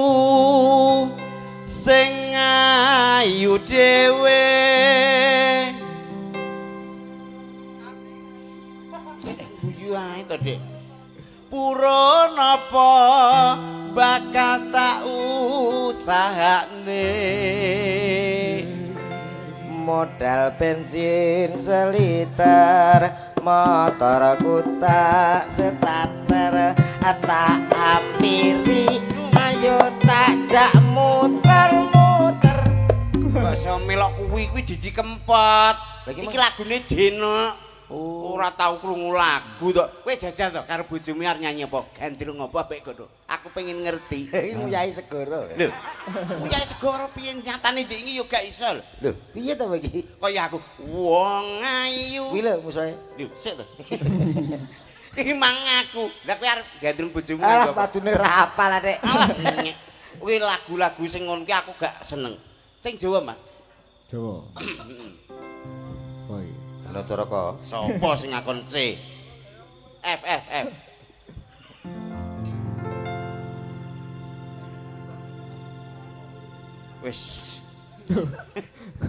sing ayu dhewe guyu ae to Dik pura napa bakal tak usahane
Modal bensin seliter, motorku tak starter, tak ampiri, ayo tak jak muter-muter.
Basa melok kuwi Didi Kempot. Iki lagune Deno. Ora tau krungu lagu to. Kowe jajal to karo bojomu arep nyanyi apa? Gandrung apa apik kono. Aku pengen ngerti.
Iki Yai Segoro.
Lho. Uyah segoro piye nyatane ndek iki yo gak iso lho.
Lho, piye to iki?
Kaya aku wong ayu.
Kuwi lho musuhe.
Lho, sik to. Iki mang aku. Lah kowe arep gandrung bojomu
Alah
apa?
padune ra hafal, Dek.
Alah. Kuwi lagu-lagu sing ngono ki aku gak seneng. Sing Jawa, Mas.
Jawa. Woi.
Halo Toroko.
Sopo sing ngakon C? F. Wis.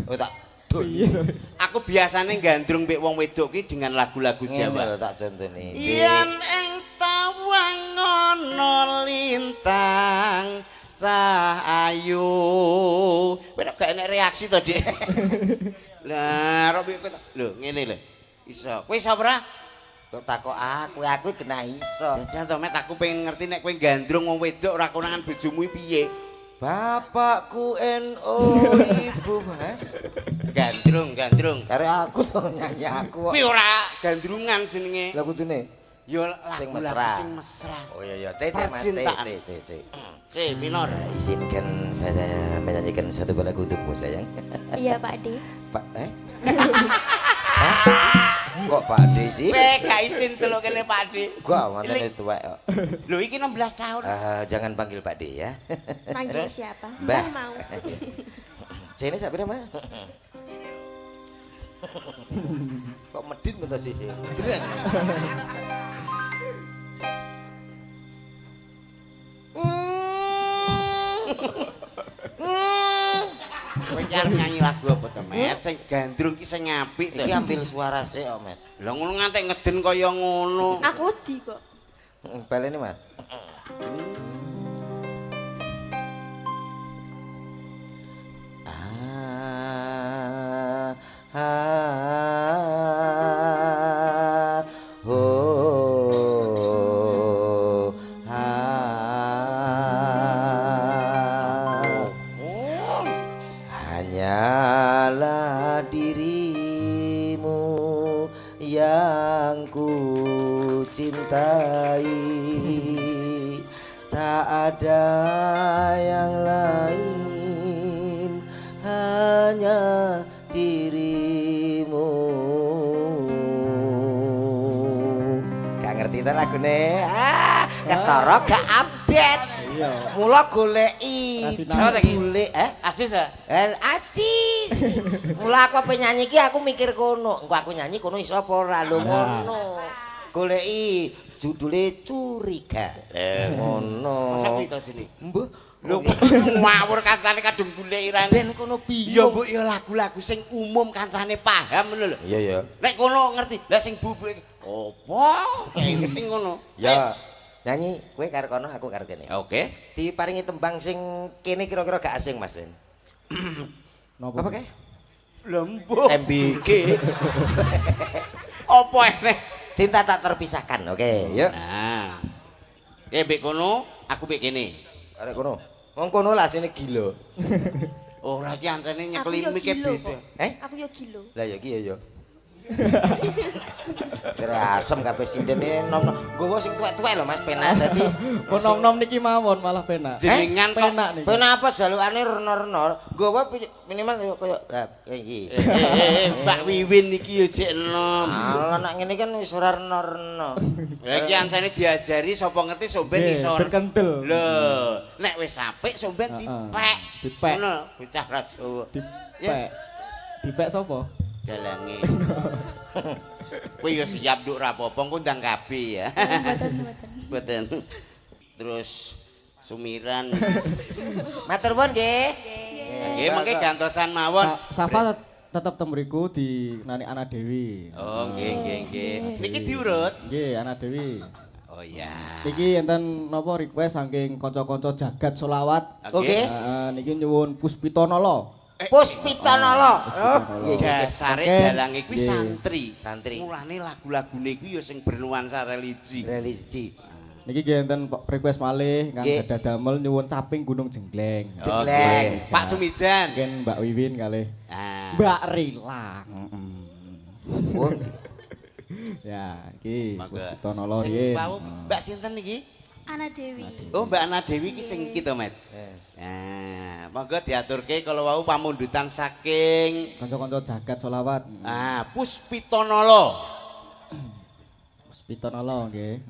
Oh tak.
Aku biasanya gandrung mbek wong wedok ki dengan lagu-lagu Jawa.
Jawa tak contone.
Yen ing tawang ana lintang cah ayu. Kowe gak enek reaksi to, Dik. Lah, Robi lho ngene lho. Iso. Kowe iso ora?
Kok takok aku kena iso.
Jajal to, Met, aku pengen ngerti nek kowe gandrung wong wedok ora konangan bojomu piye.
Bapakku NO ibu
Gandrung.
kare aku to nyanyi aku.
Kuwi ora gandrungan jenenge.
Lah kudune
Ya
sing
lagu-lagu
mesra.
sing mesra.
Oh iya C Mas
Percintaan.
C.
C minor.
Izinkan saya menyanyikan satu lagu untukmu sayang.
Iya Pak D.
Pak Hah? Kok Pak D sih?
Kowe gak izin celuk kene Pak D.
Gua mantan itu Pak.
Lho iki 16 tahun.
Jangan panggil Pak D ya.
Panggil siapa?
Mbak.
Mau.
C ini siapa nama? Kok medit menurut sih? Jeret.
Kowe iki arep nyanyi lagu apa to, Met? Sing gandrung ki sing apik to.
Iki ambil suara sih, oh Mas.
Lah ngono ngantek ngeden kaya ngono.
Aku di kok.
Baleni Mas. Hanyalah dirimu yang ku cintai, tak ada yang lain, hanya dirimu. Gak ngerti ta lagune? Ketara gak update.
Iya.
Mula goleki.
Kasih
Jawa
nama.
golek
Asis ya?
Asis. Mula aku penyanyi ki aku mikir kono. Engko aku nyanyi kono iso apa ora lho ngono. Goleki judule Curiga. Ngono.
Masa kuwi to sini?
Mbah,
Lho ngawur kancane kadung golek irane.
ben kono
Ya
piye?
mbok ya lagu-lagu sing umum kancane paham ngono lho.
Iya ya.
Nek kono ngerti, lah sing bubuk iki opo? Kayak ngerti ngono.
Ya. Nyanyi kowe karo kono aku karo kene.
Oke.
Diparingi tembang sing kene kira-kira gak asing Mas Wen.
Napa?
Apa kae?
Lembut.
MBG.
Opo enek?
Cinta tak terpisahkan. Oke, yuk.
Nah. Mbek kono, aku mbek kene.
Arek kono. Wong kono lah asline gila.
Ora ki ancene
Aku
nyeklimi
yo
ke
gilo
beda.
kok.
Eh?
Aku yo gilo.
Lah ya ki ya. Kira asem kabeh sindene nom-nom. Gowo sing tuwek-tuwek lho Mas penak dadi.
Kok nom-nom niki mawon malah penak.
Jenengan kok
Penak niki.
Penak apa jalukane reno-reno. Gowo minimal yo koyo lah kayak iki.
Mbak Wiwin iki yo jek enom.
Alah nek ngene kan wis ora reno-reno.
Lah iki ancene diajari sapa ngerti somben
Nggih,
iso.
berkentel.
Lho, nek wis apik somben dipek.
Dipek.
Ngono, bocah ra Jawa.
Dipek. Dipek sapa?
Dalange. Kowe yo siap nduk ra apa-apa engko ndang kabeh ya.
Mboten.
Mboten. Terus sumiran.
Matur nuwun nggih.
Nggih mengke gantosan mawon.
Safa tetep temriku di Nani Ana Dewi.
Oh, nggih. Niki diurut.
Nggih, Ana Dewi.
Oh iya.
Niki enten napa request saking kanca-kanca jagat selawat.
Oke.
Niki nyuwun Puspitanala.
Puspitanala. Oh,
Dasare
Oke.
dalange kuwi
Nggih.
santri. Mulane lagu-lagune kuwi ya sing bernuansa religi.
religi.
Niki nggih enten request malih kang
Nggih.
gadah damel nyuwun caping Gunung Jengleng.
Jengleng.
Oke. Pak Sumijan.
Mungkin Mbak Wiwin kalih
Ah.
Mbak Rila.
Oh,
Ya, iki
Monggo.
Puspitanala
Sing
nggih.
wau Mbak sinten iki?
Ana Dewi.
Oh, Mbak Ana Dewi iki sing kita, Met. Nah, monggo diaturke kalau wau pamundutan saking
Kanca-kanca jagat selawat.
Puspitanala.
Puspitanala nggih.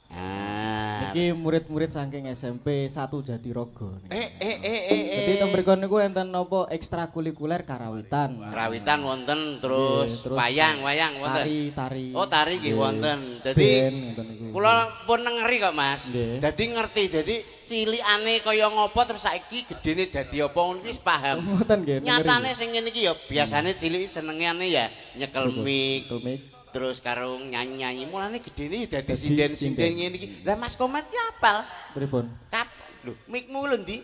Ah.
Niki murid-murid saking SMP 1 Jatirogo. Jadi
Eh.
tembrikon niku enten napa ekstrakurikuler karawitan.
Kerawitan wonten terus
Nggih, terus
wayang wonten.
Tari.
Oh, tari nggih
Nggih.
wonten.
Ben
Dadi
ngoten niku.
kula pun ngeri kok, Mas.
Nggih.
Dadi ngerti, dadi cilikane kaya ngopo terus saiki gedene dadi apa ngono wis paham.
Ngoten nggih.
Nyatane sing ngene iki ya biasane cilik senengane ya nyekel mic.
Komik.
Terus karo nyanyi-nyanyi mulane gedene ya dadi
Dadi
sinden-sinden
sinden.
ngene iki. Lah Mas Komet ki apal?
Pripun?
Kap Lho, mikmu lho ndi?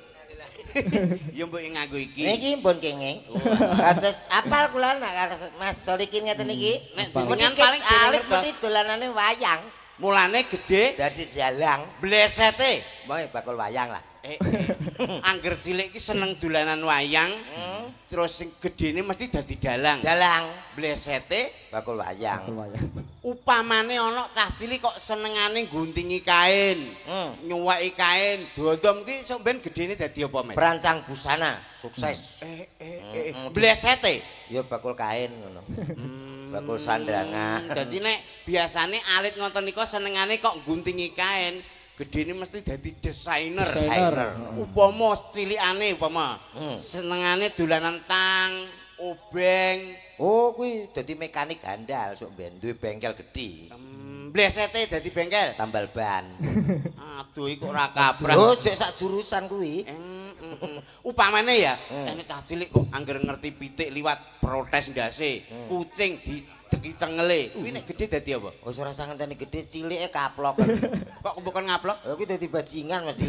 Ya mbok nganggo iki.
Niki mbon kenging. Kados apal kula nak Mas Solikin ngeten iki.
Nek jenengan paling
alit mesti dolanane wayang.
Mulane gede
Dadi dalang.
blesete.
Moe bakul wayang lah.
Angger cilik iki seneng dolanan wayang. Terus sing gedene mesti dadi dalang.
Dalang
Blesete
bakul wayang.
upamane ana cah cilik kok senengane guntingi kain, nyuwaki kain, dondom ki sok ben gedene dadi apa, Mas?
Perancang busana sukses.
Blesete.
Ya bakul kain ngono. Bakul sandangan.
Dadi nek biasane alit ngoten nika senengane kok guntingi kain, gedene mesti dadi desainer. Upama cilikane upama senengane dolanan tang, obeng.
Oh, kuwi dadi mekanik handal sok ben duwe bengkel gedhe.
Blesete dadi bengkel.
Tambal ban.
Aduh iku ora kabrah.
Oh, jek sak jurusan kuwi.
Upamane ya, enek cah cilik kok angger ngerti pitik liwat protes ndase, kucing dideki cengele. Kuwi nek gedhe dadi apa?
Wis ora usah ngenteni gedhe, cilike kaplok.
Kok bukan ngaplok?
Lha kuwi dadi bajingan mesti.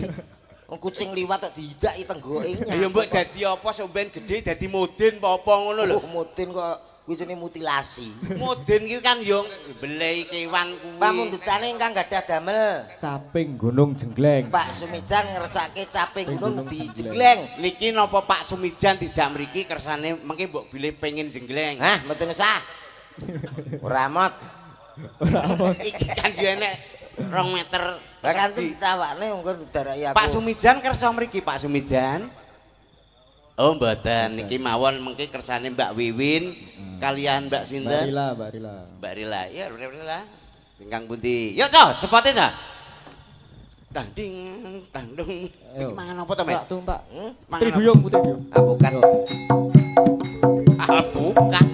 Wong kucing liwat kok didaki tenggoke.
Ya mbok dadi apa sok ben gedhe dadi moden apa ngono lho.
Oh, mudin kok kuwi jenenge mutilasi.
Moden iki kan yo mbelehi kewan kuwi.
Pamundutane ingkang gadah damel.
Caping Gunung Jenggleng.
Pak Sumijan ngersake caping gunung di Jenggleng.
Niki napa Pak Sumijan dijak mriki kersane mengke mbok bilih pengin jenggleng.
Hah, mboten usah. Ora mot.
Iki kan yo enek 2 meter.
Lah kan ditawakne wong daraki aku.
Pak Sumijan kersa mriki Pak Sumijan. Oh mboten niki mawon mengke kersane Mbak Wiwin kalian Mbak sinten?
Mbak Rila.
Mbak Rila. Ya Rila. Tingkang pundi? Yo Cok, sepote Cok. Dang ding dang dung. Iki mangan apa to, Mas?
Tak tung tak.
Mangan
Putri
apa?
Duyung, Putri Duyung.
Apukat.
Alpukat.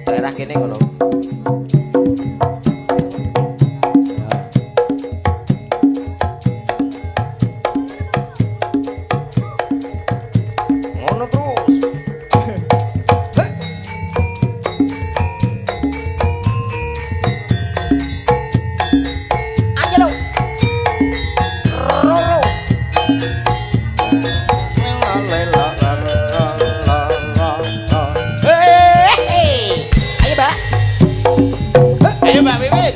Daerah kene ngono. Ngono terus. Angelo. Roro. Hei. Ayo, Mbak.
Ayo Mbak Wiwin.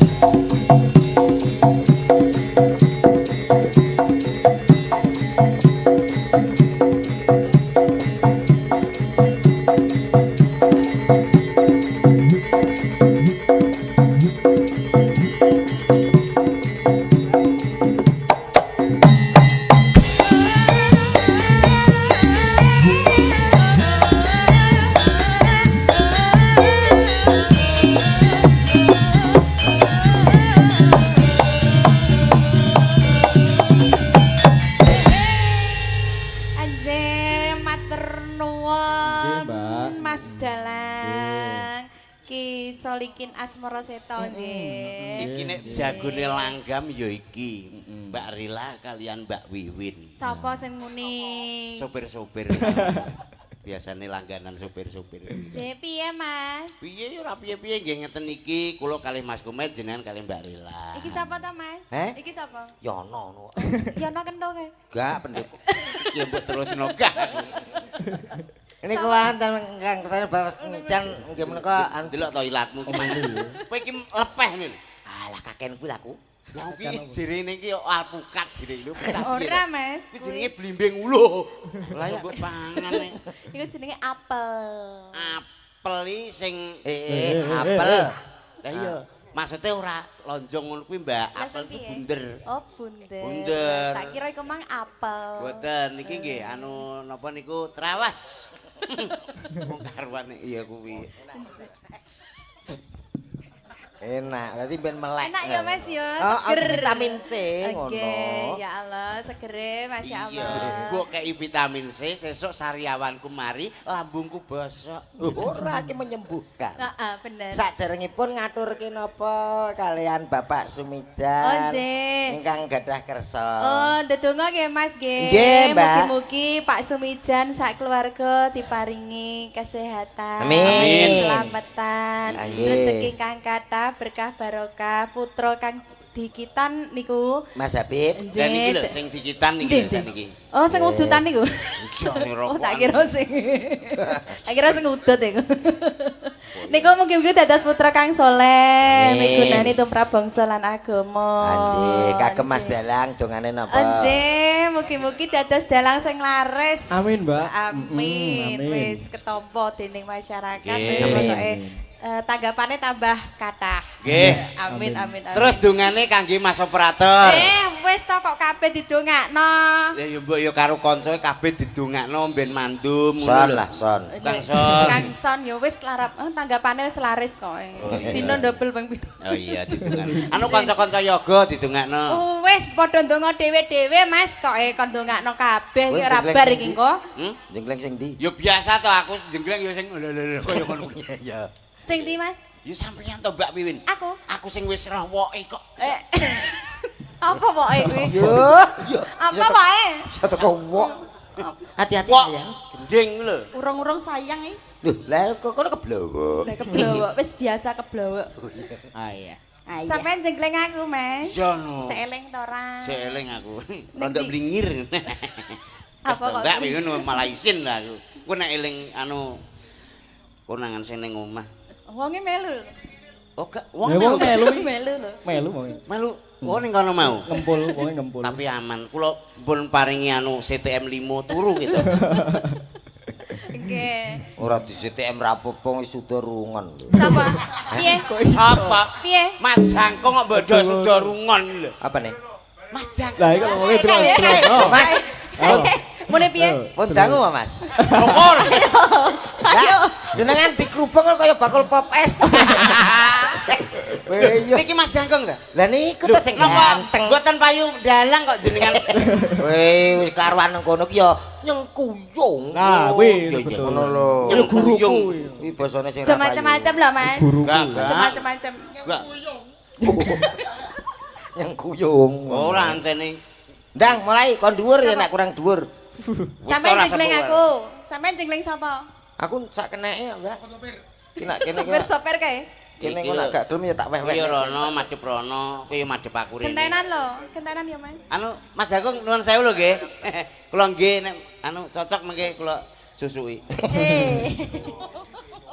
Anje matur
Nggih,
nuwun
Mbak.
Mas Dalang. Ki Solikin Asmara Seta nggih.
Iki nek jagone langgam ya iki. Mbak Rila kalian Mbak Wiwin.
Sapa sing muni?
Sopir-sopir. Biasane langganan sopir-sopir.
Je piye, Mas?
Piye ya ora piye-piye nggih ngeten iki kula kalih Mas Kumet jenengan kalih Mbak Rila.
Iki sapa to, Mas? Iki sapa?
Yono no.
Yono kentho ke?
Gak pendek.
Ya mbok terusno gak.
Ini kewantan ingkang kesane Bapak Sumijan nggih menika
Delok toiletmu ki mandi. Kowe iki lepeh nih.
alah kaken kuwi laku.
Lah iki jirene iki alpukat jirene lho.
Ora, Mas.
Iki jenenge blimbing ulu.
Lah ya.
Sebut pangan nih.
Iku jenenge apel.
Apel iki sing
Apel.
Lah iya, maksudnya ora lonjong ngono kuwi Mbak,
Lah,
apel
sing
kuwi
piye?
bunder.
Oh, bunder.
Bunder.
Tak kira iku mang apel.
Boten niki nggih anu napa niku trawas. Wong karuan iya kuwi.
Enak, berarti ben melek.
Enak ya, Mas ya,
Oh,
seger.
vitamin C ngono.
Oke, ya Allah, segere Masya
Iya,
Allah.
mbok kei vitamin C sesuk sariawanku mari lambungku bosok.
Ora iki menyembuhkan.
Heeh, bener.
Saderengipun ngaturke napa kalian Bapak
Oh,
Sumijan
nggih.
ingkang gadah kersa.
Oh, ndedonga nggih Mas nggih.
Nggih, Mbak.
Mugi-mugi Pak Sumijan sak keluarga diparingi kesehatan,
Amin.
keselamatan,
Nggih.
rezeki kang kathah, berkah barokah, putra kang dikitan niku.
Mas Habib.
Dan iki lho sing dikitan iki niki.
Oh, sing udutan niku. Oh, tak kira sing. Tak kira sing udut iku. Niku mugi-mugi dados putra kang saleh, migunani tumrap bangsa lan agama.
Anjir, kagem Mas Dalang dongane napa?
Anjir, mugi-mugi dados dalang sing laris.
Amin, Mbak.
Amin.
Amin.
Wis ketampa dening masyarakat.
Nggih.
Pokoke tanggapane tambah kathah.
Nggih.
Amin, amin, amin.
Terus dungane kangge Mas operator.
Wis to kok kabeh didongakno.
Ya yo mbok yo karo kanca kabeh didongakno ben mandum
Son lah, son.
Kang Son.
Kang Son ya wis larap tanggapane wis laris kok. Dino double ping pira.
Oh iya didongakno. Anu kanca-kanca yoga didongakno.
Wis padha ndonga dhewe-dhewe Mas kok kon ndongakno kabeh iki ora bar iki engko.
Jengkleng sing ndi?
Yo biasa to aku jenggleng yo sing lho koyo ngono kuwi.
Ya.
Sing ndi Mas?
Yo sampeyan to Mbak Wiwin.
Aku.
Aku sing wis roh woke kok.
Apa pokoke kuwi?
Yo.
Apa wae?
Satu kok wok. Hati-hati
Wok
sayang.
gending lho.
Urung-urung sayang iki.
Loh, lah kok kono keblowok.
Lah keblowok, wis biasa keblowok.
Ah iya.
Sampeyan jengkleng aku, Mas.
Yo no.
Seeling to ora?
Seeling aku. Rondok blingir.
Apa kok?
Enggak Wiwin malah isin lah aku. Ku nek eling anu konangan sing ning omah.
Wonge melu.
Oh gak
Ya wong melu.
Melu lho.
Melu wong.
Melu. Oh ning kono mau.
Ngempul, wonge ngempul.
Tapi aman. Kula pun paringi anu CTM 5 turu gitu.
Nggih.
Ora di CTM rapopo wis sudah rungan lho.
Sapa? Piye?
Apa?
Piye?
Mas Jangkong kok bodo sudah rungon lho.
Apa nih?
Mas Jangkong.
Lah iki wonge bro.
Mas,
Mune piye?
pun dangu Mas.
Syukur.
Lah, jenengan dikrubung kok kaya bakul pop es. Weh, yo.
Niki Mas Jangkong ta?
Lah niku to sing ganteng.
Mboten payu dalang kok jenengan.
Weh, wis karuan nang kono ki ya nyengkuyung.
Nah, wih,
Iya,
betul.
ngono lho.
Ya guruku.
Kuwi basane sing ra payu.
Macam-macam lah, Mas.
Enggak,
Macam-macam.
Enggak.
Nyengkuyung.
Ora antene.
Ndang, mulai kon dhuwur ya nek kurang dhuwur.
Sampeyan jengkleng aku. Sampeyan jengkleng sapa?
Aku sak keneke ya, Mbak. Kena kene
Sopir kae.
kene kok gak gelem ya tak weh-weh.
Kuwi rono madhep rono, kuwi madhep aku rene.
Gentenan lho, gentenan ya, Mas.
Anu Mas Jangkong nuwun sewu lho nggih. Kula nggih nek anu cocok mengke kula susui.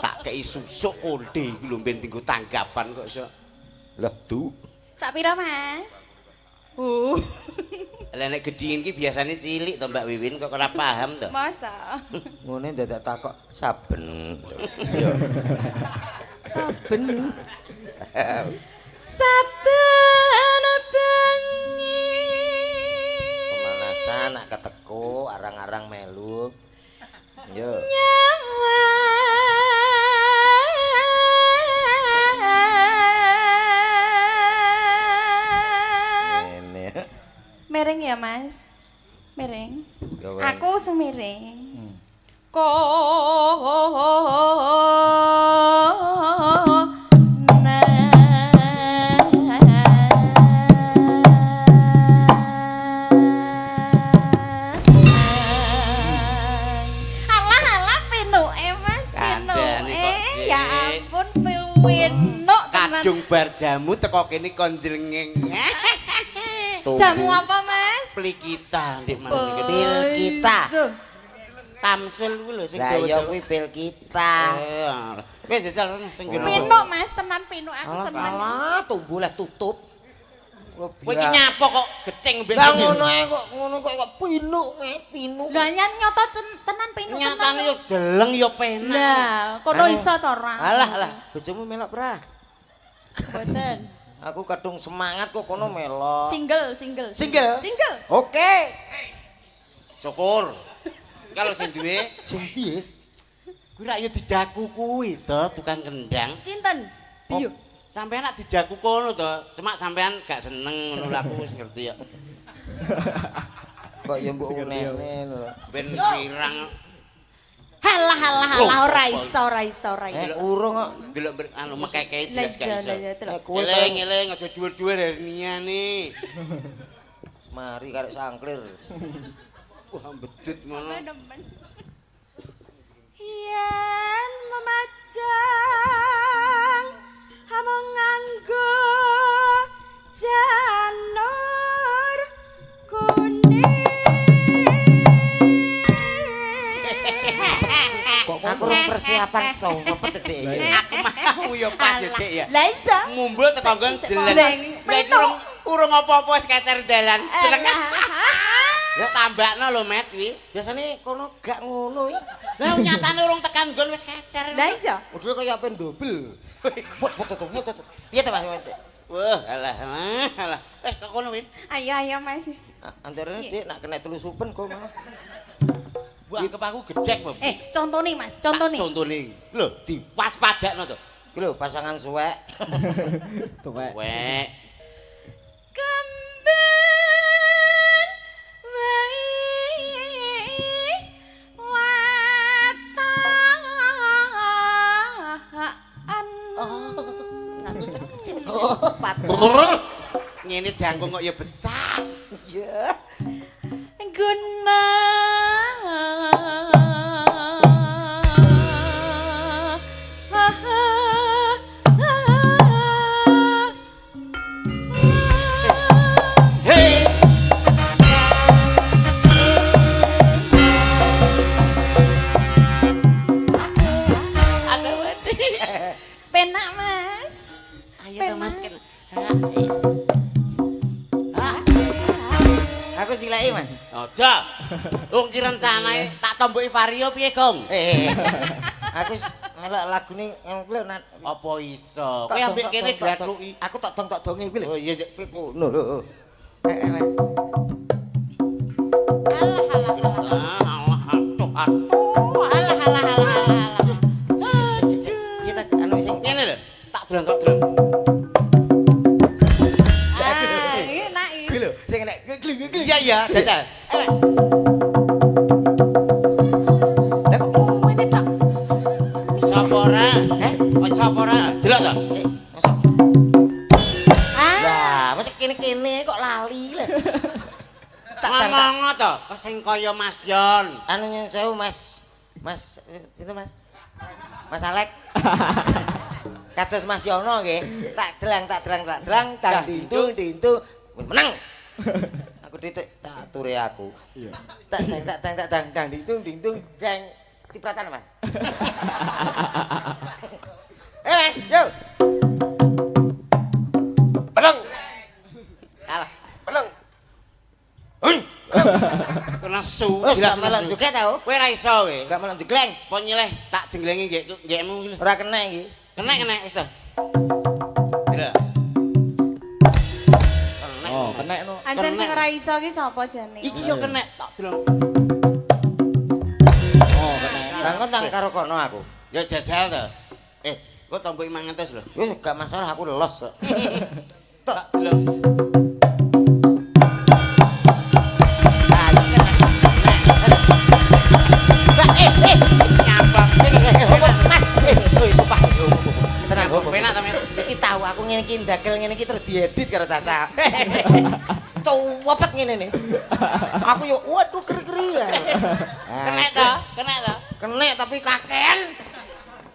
Tak kei susuk konde iki lho ben tinggo tanggapan kok iso.
Lah, tuh.
Sak pira, Mas?
Lah nek gedhingin ki biasane cilik to Mbak Wiwin kok ora paham to.
Masa?
Ngene dadak takok saben. Yo. Saben.
Saben bengi.
Pemanasan nak keteko arang-arang melu. Yo.
Nyawa.
Ngene.
Mereng ya, Mas? Mereng.
Gawe.
Aku sing miring. Alah pinuke Mas,
Kandhane kok,
pinuke.
Dik.
Ya ampun pinuk tenan.
Kadung bar jamu teko kene kon jlengeng.
Jamu apa, Mas?
Plikita ndik manut
Pil kita.
Tamsul kuwi lho sing
Lah ya kuwi pil kita.
Wis jajal sing kene.
Pinuk Mas, tenan pinuk aku seneng.
Alah, tumbuh lah tutup.
Kowe iki nyapo kok gecing mbek
Lah ngono ae kok pinuk, pinuk.
Lah nyan nyoto tenan pinuk tenan.
nyatane yo jeleng yo penak.
Lah, kono iso to ora?
Alah, bojomu melok, Pra.
Boten.
Aku kadung semangat kok kono melok.
Single.
Single? Oke.
Syukur. Kalau sing duwe
Sing ndi?
kuwi rak yo didaku kuwi to tukang kendang.
Sinten? Biyo.
Sampeyan nak didaku kono to, cuma sampeyan gak seneng ngono lho aku wis ngerti ya.
Kok ya mbok unene lho.
Ben pirang
Halah ora iso.
Urung kok.
delok anu mekeke jelas gak iso.
Kowe
Eling aja dhuwur-dhuwur herniane.
mari karek sangklir.
Wah bedut ngono.
Yen memajang amung nganggo
aku urung persiapan copet Dik.
Aku mau ya pas ya Dik ya.
Lah iso.
Mumbul teko nggon jelek. Lek urung apa-apa wis kecer dalan. Jelek. Ya tambakno lho Met kuwi.
Biasane kono gak ngono iki.
Lah nyatane urung tekan nggon wis kecer.
Lah iso.
Udah kaya apen dobel. Put. Piye to Mas?
Wah, alah. Kok kono Win?
Ayo Mas.
Antarane Dik nak kena telusupen kok malah.
Wah, anggap aku gedek, Bob.
Contone Mas, contone.
Contone. Lho, diwaspadakno to.
Iki lho pasangan suwek.
Tuwek.
Wek.
Kembang wae wataan.
Oh, patut.
Ngene jangkung kok ya betah.
Ya.
Guna
Hei. Ada wedi.
penak Mas.
Ayo to Mas.
Aku silai Mas.
Aja. Wong ki rencanae tak tomboki vario piye, Gong?
Aku melok lagune kuwi lho.
Apa iso? Kowe ambek kene grathuki.
Aku tok donge kuwi lho.
Oh iya,
Kuwi ngono lho. Mas. Iya tak anu sing
Ngene lho, tak drong.
Enak iki.
kuwi lho sing nek gling.
Iya, jajal.
Lah kok
Ngene tok.
Sapa ora? Kok sapa ora? Jelek to?
masa
Ah,
lah masa kene kok lali lho. Tak
Ngomong to, kok sing kaya Mas Yon.
anu nyun sewu Mas itu Mas Alek. Kados Mas Yono nggih. Tak delang tang dintung menang. Aku titik tak ature aku.
Iya.
Tak dintung dang cipratan Mas. Mas, yo. Menang. Kalah. Menang. Hei.
Kena su.
Gak melok juga tau.
Kowe ra iso we.
Gak melok jegleng.
Apa nyileh tak jenglengi nggekmu iki lho.
Ora kena iki.
Kena wis to. Tidak.
Oh, kena no.
ancen sing ora iso ki sapa jane?
Iki yo kena tak drong.
Oh, kena.
Bangkon tang karo kono aku.
Ya jajal to. Kok tomboki 500 lho.
Wis gak masalah aku los kok.
Tak delok. Nyambang.
Tenang,
Penak ta, Met?
iki tahu aku ngene iki ndagel ngene iki terus diedit karo Caca. Tuwepet ngene nih. Aku yo waduh keri-keri ya.
Kena to?
Kena tapi kaken.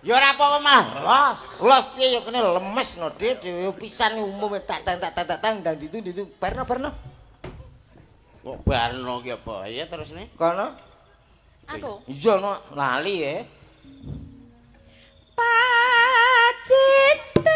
Ya ora apa-apa malah.
Los piye yo kene lemes no dhewe pisan umum tak ndang ditu barno.
Kok barno ki apa? Ya terus nih.
Kono
Aku.
iya no lali ya.
Pacita.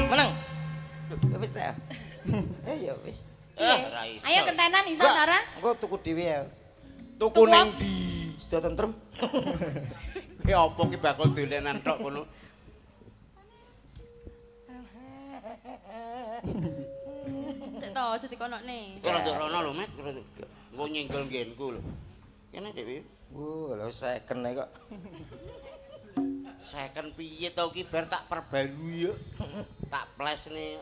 Menang. Wis ta. Ya wis.
Ora iso.
Ayo kentenan iso Sarah?
Engko tuku dhewe ya.
Tuku ning ndi?
Sudah tentrem.
Ki apa ki bakal dolenan tok kono.
Sik to, sik dikonokne.
Ora nduk rono lho, Met. Engko nyenggol nggenku lho. Kene Dewi.
Lho seken kok.
Second piye to ki bar tak perbarui yo. Tak plesne.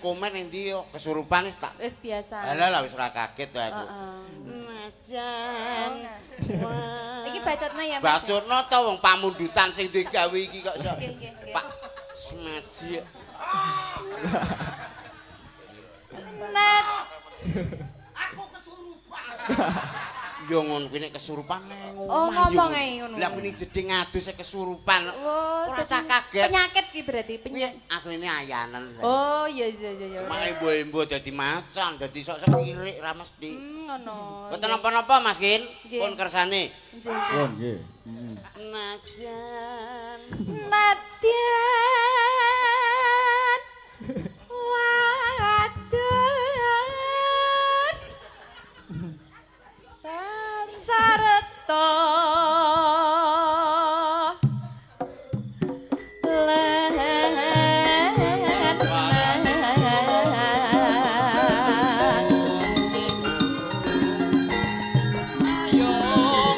komen endi kesurupan wis tak.
Wis biasa.
Alah lah wis ora kaget to aku.
Heeh.
Najan.
Iki bacotna ya, Mas.
Bacotno to wong pamundutan sing digawe iki kok iso.
Nggih, nggih, nggih.
Pak Semaji.
Net.
Yo ngono kuwi nek kesurupan nang
Oh, ngomong ae ngono.
Lah kuwi jeding adus kesurupan.
Oh,
Ora usah
dadi
kaget.
Penyakit ki berarti
Kuwi asline ayanan.
Oh, iya iya iya.
Mak embo-embo dadi macan, dadi sok-sok cilik ra mesti.
Ngono.
Mboten napa-napa Mas Kin,
Nggih.
pun kersane.
Nggih,
Oh
nggih.
nggih.
Najan
Nadyan wadon sarta
ayo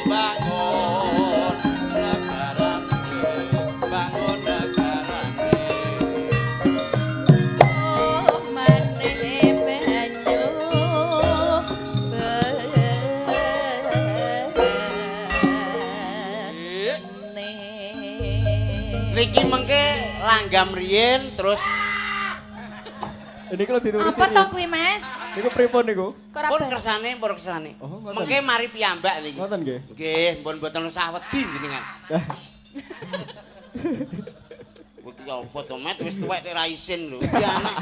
bangun negarane, bangun negarane. Niki mengke langgam riyen terus
Ini kalau diturusin.
Apa to kuwi, Mas?
Niku pripun niku?
Kok ora
pun
bar-
kersane.
Oh, ngoten.
Mengke mari piyambak niki.
Ngoten nggih.
Nggih, pun mboten usah wedi jenengan. Iki apa to, Met? Wis tuwek nek ra isin lho. Iki anak.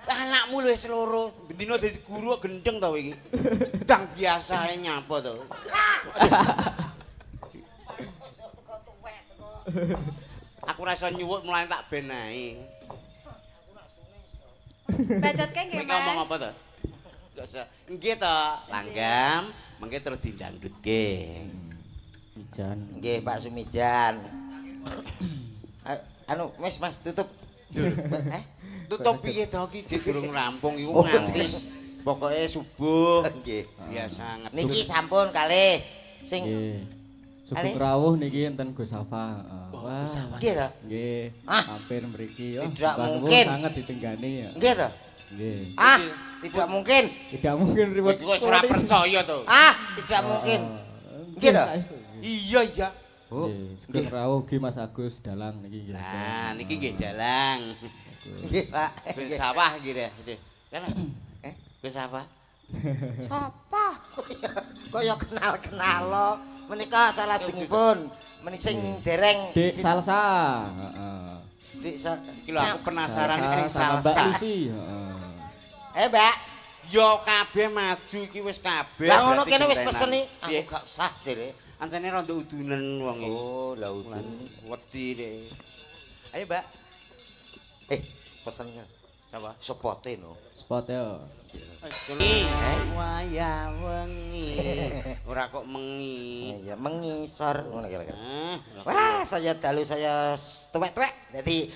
Anakmu lho wis loro. Bendina dadi guru kok gendeng to iki. Dang biasae nyapa to. Aku ra iso nyuwuk mulai tak ben ae.
Bacotke nggih,
Nek ngomong
Mas.
apa to? Gak usah. Nggih to, langgam, mengke terus didangdutke.
Jan.
Nggih, Pak Sumijan. Anu, Mas tutup.
Tutup piye to iki jek durung rampung iku
Oh,
nganti pokoke subuh.
Nggih.
Biasa ngetuk.
Niki sampun kalih sing
Nggih.
Ale?
Subuh rawuh niki enten Gus Safa. Wah.
nggih to.
Nggih.
Ah.
Hampir mriki yo.
Tidak
Mbah Nuwun
mungkin.
sangat ditenggani ya.
Nggih to.
Nggih.
Ah, tidak mungkin.
Tidak mungkin ribet.
Iku wis ora percaya to.
Ah, tidak mungkin. Nggih to.
Iya iya.
Oh, Sugeng rawuh Ki Mas Agus dalang niki.
Nah, niki nggih dalang.
Nggih, Pak.
Gus sawah iki deh. Kan? Gus sawah.
Sapa? Kaya kenal-kenal lo. Menika salajengipun menising dereng
Dek Salsa. Heeh.
Dik
Iki lho aku penasaran sing
sama Mbak
salsa.
Lucy, heeh.
Mbak.
Yo kabeh maju iki wis kabeh.
Lah ngono
berarti
kene wis
gentenan.
pesen iki.
Piye?
Aku gak usah, Jere.
Ancene rondo udunen wong iki.
Oh, lah udun.
Wedi deh. Ayo, Mbak.
Pesennya
Sapa?
sepote no.
Spot ya.
Waya wengi. Ora kok mengi.
Iya, mengisor ngono kira-kira.
Ah,
Wah, saya dalu saya tuwek-tuwek. Dadi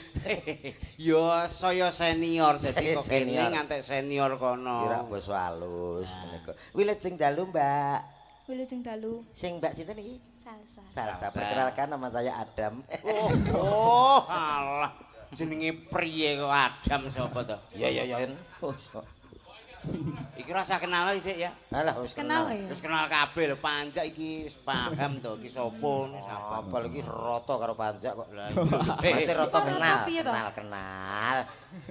yo saya senior dadi
Saya
kok kene
senior.
ngantek senior kono.
kira basa halus menika. Wilujeng dalu, Mbak.
Wilujeng dalu.
Sing Mbak sinten iki?
Salsa.
Salsa. Perkenalkan nama saya Adam.
Oh, alah. Jenenge priye kok Adam sapa to?
Ya ya ya.
Iki rasa kenal Dik ya.
Alah wis
Kenal
kenal.
ya.
Wis kenal kabeh lho, panjak iki wis paham to, iki sapa sapa.
Apa lagi roto karo panjak kok.
Lah
Mate roto kenal,
piye to?
kenal.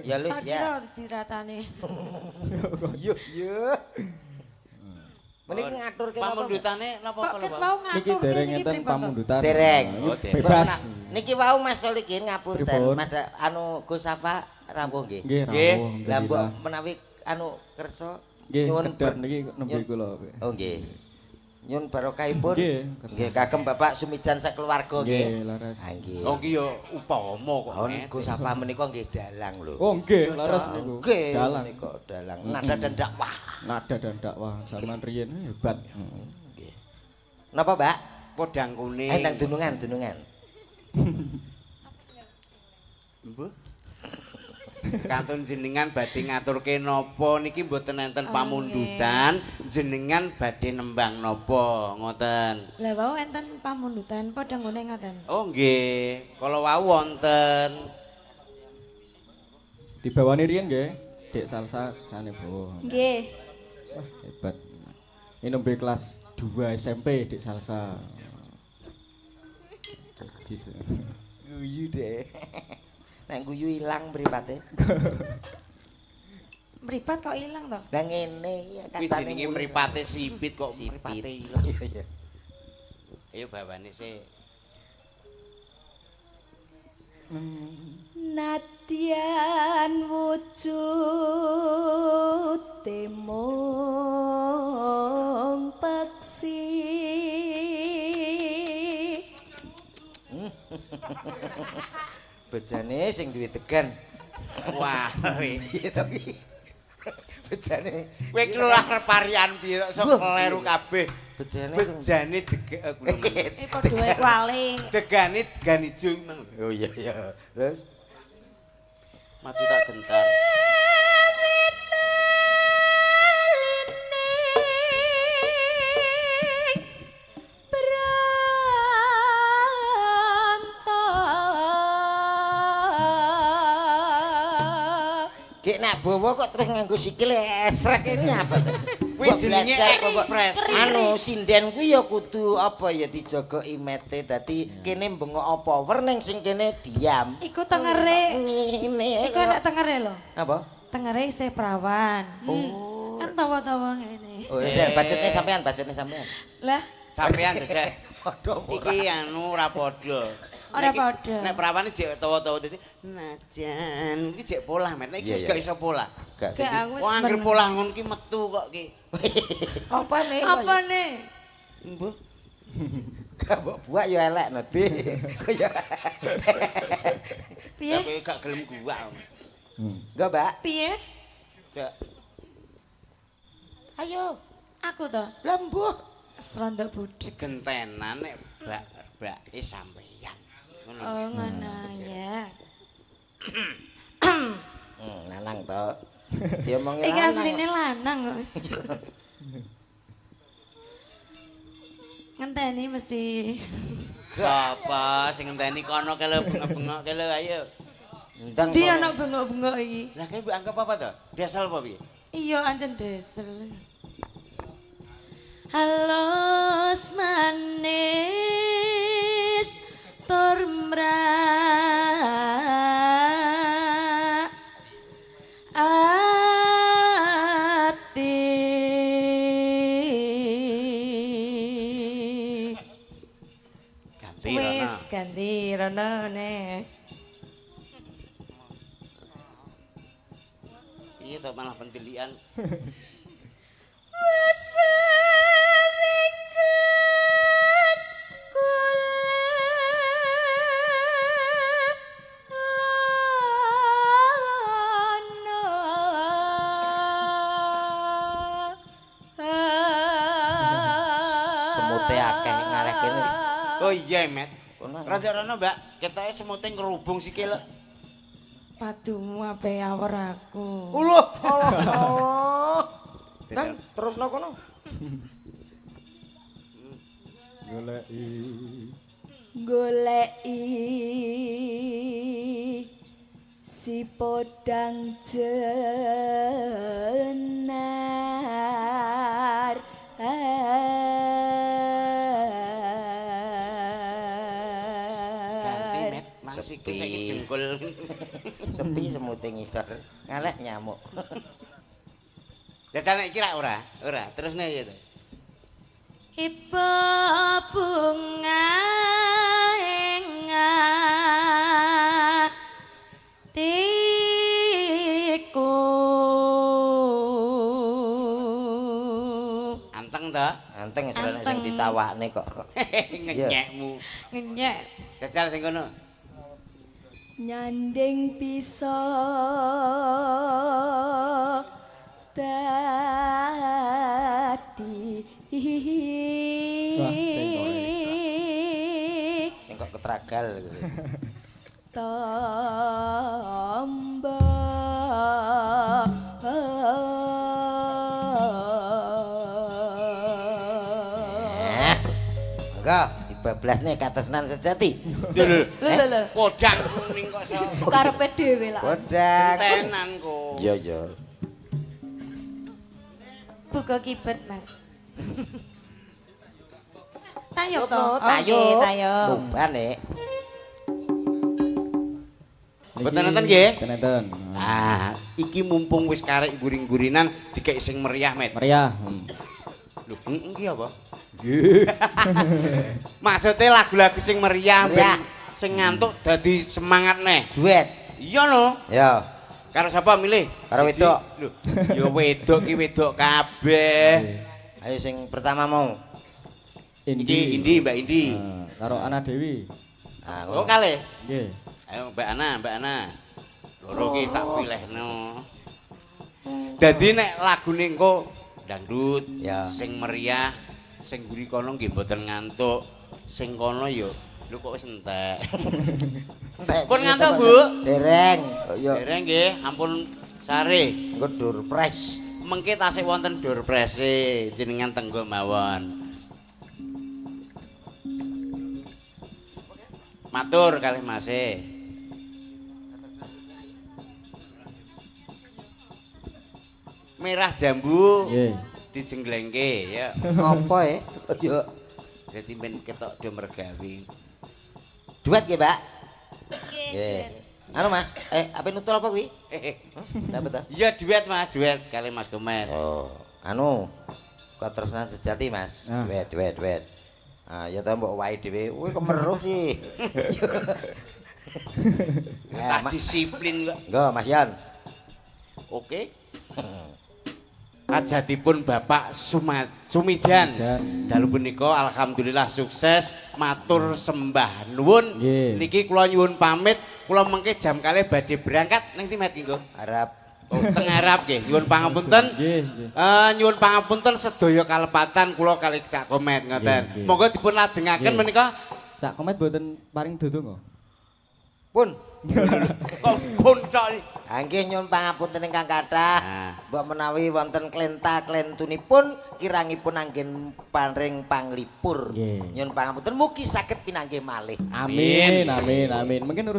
Ya Lus
Tak
ya.
kira diratane.
Yo yo. Meniki ngaturke apa?
Pamundutane napa
Kok
kalau
ket
Pak?
wau
Niki
ngatur
dereng
iki
enten
pripun to?
pamundutan.
Dereng.
Ini
Oh, dereng.
bebas.
Niki wau Mas Solikin ngapunten.
Pripun?
Mada anu Gus Safa rawuh nggih.
Nggih
Nggih.
rawuh.
Lah mbok
alhamdulillah.
menawi anu kersa
Nggih,
nyuwun
kedar niki nembe
nyuwun-
kula.
Oh nggih. Nyun barokahipun.
Nggih,
Nggih kagem Bapak Sumijan sakeluarga nggih.
Nggih, laras.
Ah nggih.
Oh iki yo upama kok.
Oh,
Met.
Gus Safa menika nggih dalang lho.
Oh nggih, laras niku.
Nggih,
Dalang.
menika dalang. Nada dan dakwah.
Nada dan dakwah zaman riyen hebat.
Napa, Mbak?
Podang kuning.
Nang dunungan.
Mbuh. Kantun jenengan badhe ngaturke napa niki mboten enten pamundutan, jenengan badhe nembang napa ngoten.
Lah wau enten pamundutan padha ngene ngoten.
Oh nggih, kala wau wonten.
Dibawani riyen nggih. Dek salsa sane bawa.
Nggih.
Wah, hebat. Ini nembe kelas 2 SMP Dek salsa. Jis.
Guyu deh. Nek guyu ilang mripate.
Mripat kok ilang toh?
Lah ngene ya
Kuwi jenenge mripate sipit kok mripate ilang.
Iya.
Ayo bawane sih.
Nadyan wujud mung peksi
Bejane sing duwe tegan.
Wah,
Bejane
kowe ki lho arep varian piye kok sok kleru kabeh.
bejane
Bejane
Padha wae kuali.
degane degan ijo mang.
Oh iya iya. Terus
Maju tak gentar.
Gek nak bawa kok terus nganggo sikil esrek ini apa tuh?
Kuwi jenenge ekspresi.
Anu sinden kuwi ya kudu apa ya dijaga imete dadi kene bengok apa ning sing kene diam.
Iku tengere.
Ngene.
Iku anak tengere lho.
Apa?
Tengere isih perawan. Kan tawa-tawa ngene.
Oh iya budgetnya sampean.
Lah,
Sampean jajak.
Padha
Iki anu ora padha.
Ora
Nek iki-
padha.
Nek perawane jek tawa-tawa dadi najan iki jek polah met. Nek iki wis
Iya,
gak iso polah.
Gak
gak aku wis
Wong anggere
meneng.
polah ngono ki metu kok ki.
apa nih?
Apa nih?
Mbah.
Gak mbok buak ya elek nanti. Kaya
Piye?
Tapi gak gelem gua.
Enggak, Mbak.
Piye?
Gak
Ayo,
Aku toh.
lembuh.
Serondok budek.
gentenan nek bak sampeyan. Ngono.
Oh, ngono ya.
Lanang to. Diomongi
Iki
lanang.
asline lanang kok. Ngenteni mesti.
Sapa sing ngenteni kono kele bengok-bengok kele ayo.
Ndang
Di
sono.
ana bengok-bengok iki.
Lah kowe mbok anggap apa to? Biasa apa piye?
Iya ancen desel. Halus manis tur mrak ati.
Ganti
Wis
rono.
ganti rono nek.
Iya to malah pentilian.
Semute akeh ngaleh kene.
Oh iya, Met.
Kono.
Rada rono, Mbak. Ketoke semute ngerubung sikil.
Padumu ape awor aku.
Allah, Allah. Kan terus no kono.
Goleki
si podang jenar
Ganti, Met. Masih
Sepi.
saiki jengkol.
Sepi semute ngisor. Ngaleh nyamuk.
Jajal nek iki ra ora? Ora, terusne ya to.
Ibu bunga ingatiku
Anteng to?
Anteng sebenarnya sing
Anteng.
ditawakne kok.
Ngenyekmu.
ngenyek.
Jajal sing kono.
nyanding bisa dadi
Sing kok ketragal.
tamba
Monggo dibablasne katresnan sejati.
Lho.
Podang kuning kok so.
karepe dhewe lah
Bodang.
tenan kok.
Iya, iya.
Buka kibet, Mas. Tayo
Yuk,
to.
no,
Oke,
tayo.
tayo.
Bubar nek.
Mboten nonton nggih?
Mboten nonton.
Ah, iki mumpung wis karek guring-gurinan dikek sing meriah, Met.
Meriah.
Lho, iki apa? Nggih. Maksudnya lagu-lagu sing meriah,
Meriah.
sing ngantuk dadi semangat neh.
Duet.
Iya no.
Ya.
Karo sapa milih?
Karo
Siji.
wedok.
Lho, ya wedok ki wedok kabeh.
Ayo sing pertama mau.
Iki Indi, Mbak Indi.
Karo Ana Dewi.
Ah,
Oh, kalih.
Nggih.
Ayo Mbak Ana. Loro ki tak pilihno. Dadi nek lagune engko dangdut,
Ya.
sing meriah, sing guri kono nggih mboten ngantuk. Sing kono ya lho kok wis entek. Pun ngantuk, Bu?
Dereng. Oh, yo.
Dereng nggih, ampun sare.
Engko durpres.
Mengke tasih wonten doorprese jenengan tenggo mawon. Matur kalih Mas e. Merah jambu
Nggih.
dijenglengke ya.
Apa Yo.
Dadi men ketok do mergawi.
Duet nggih, Mbak? Nggih. Anu Mas, apa nutul apa kuwi? Dapat ta?
Iya duet Mas, duet kali Mas Komet.
Oh, anu ketresnan sejati Mas.
Ah.
Duet. Ah, ya ta mbok wae dhewe. Kuwi kemeruh sih.
Tak disiplin kok.
Nggo Mas Yan.
Oke. Ajatipun Bapak Sumijan.
Sumijan.
Dalu punika alhamdulillah sukses, matur sembah nuwun.
Nggih.
Niki kula nyuwun pamit, kula mengke jam kalih badhe berangkat ning Timet nggih.
Arab.
Oh, teng Arab nggih. Nyuwun pangapunten.
Nggih.
Nyuwun pangapunten sedaya kalepatan kula kalih Cak Komet ngoten.
Nggih, nggih.
Monggo dipun lajengaken
Nggih.
menika.
Cak Komet mboten paring dodonga.
Pun.
Kok pun tok.
Nggih nyuwun pangapunten ingkang kathah.
Nah.
Mbok menawi wonten klenta-klentunipun kirangipun anggen paring panglipur.
Nggih.
Nyuwun pangapunten mugi saged pinanggih malih.
Amin. Mungkin urus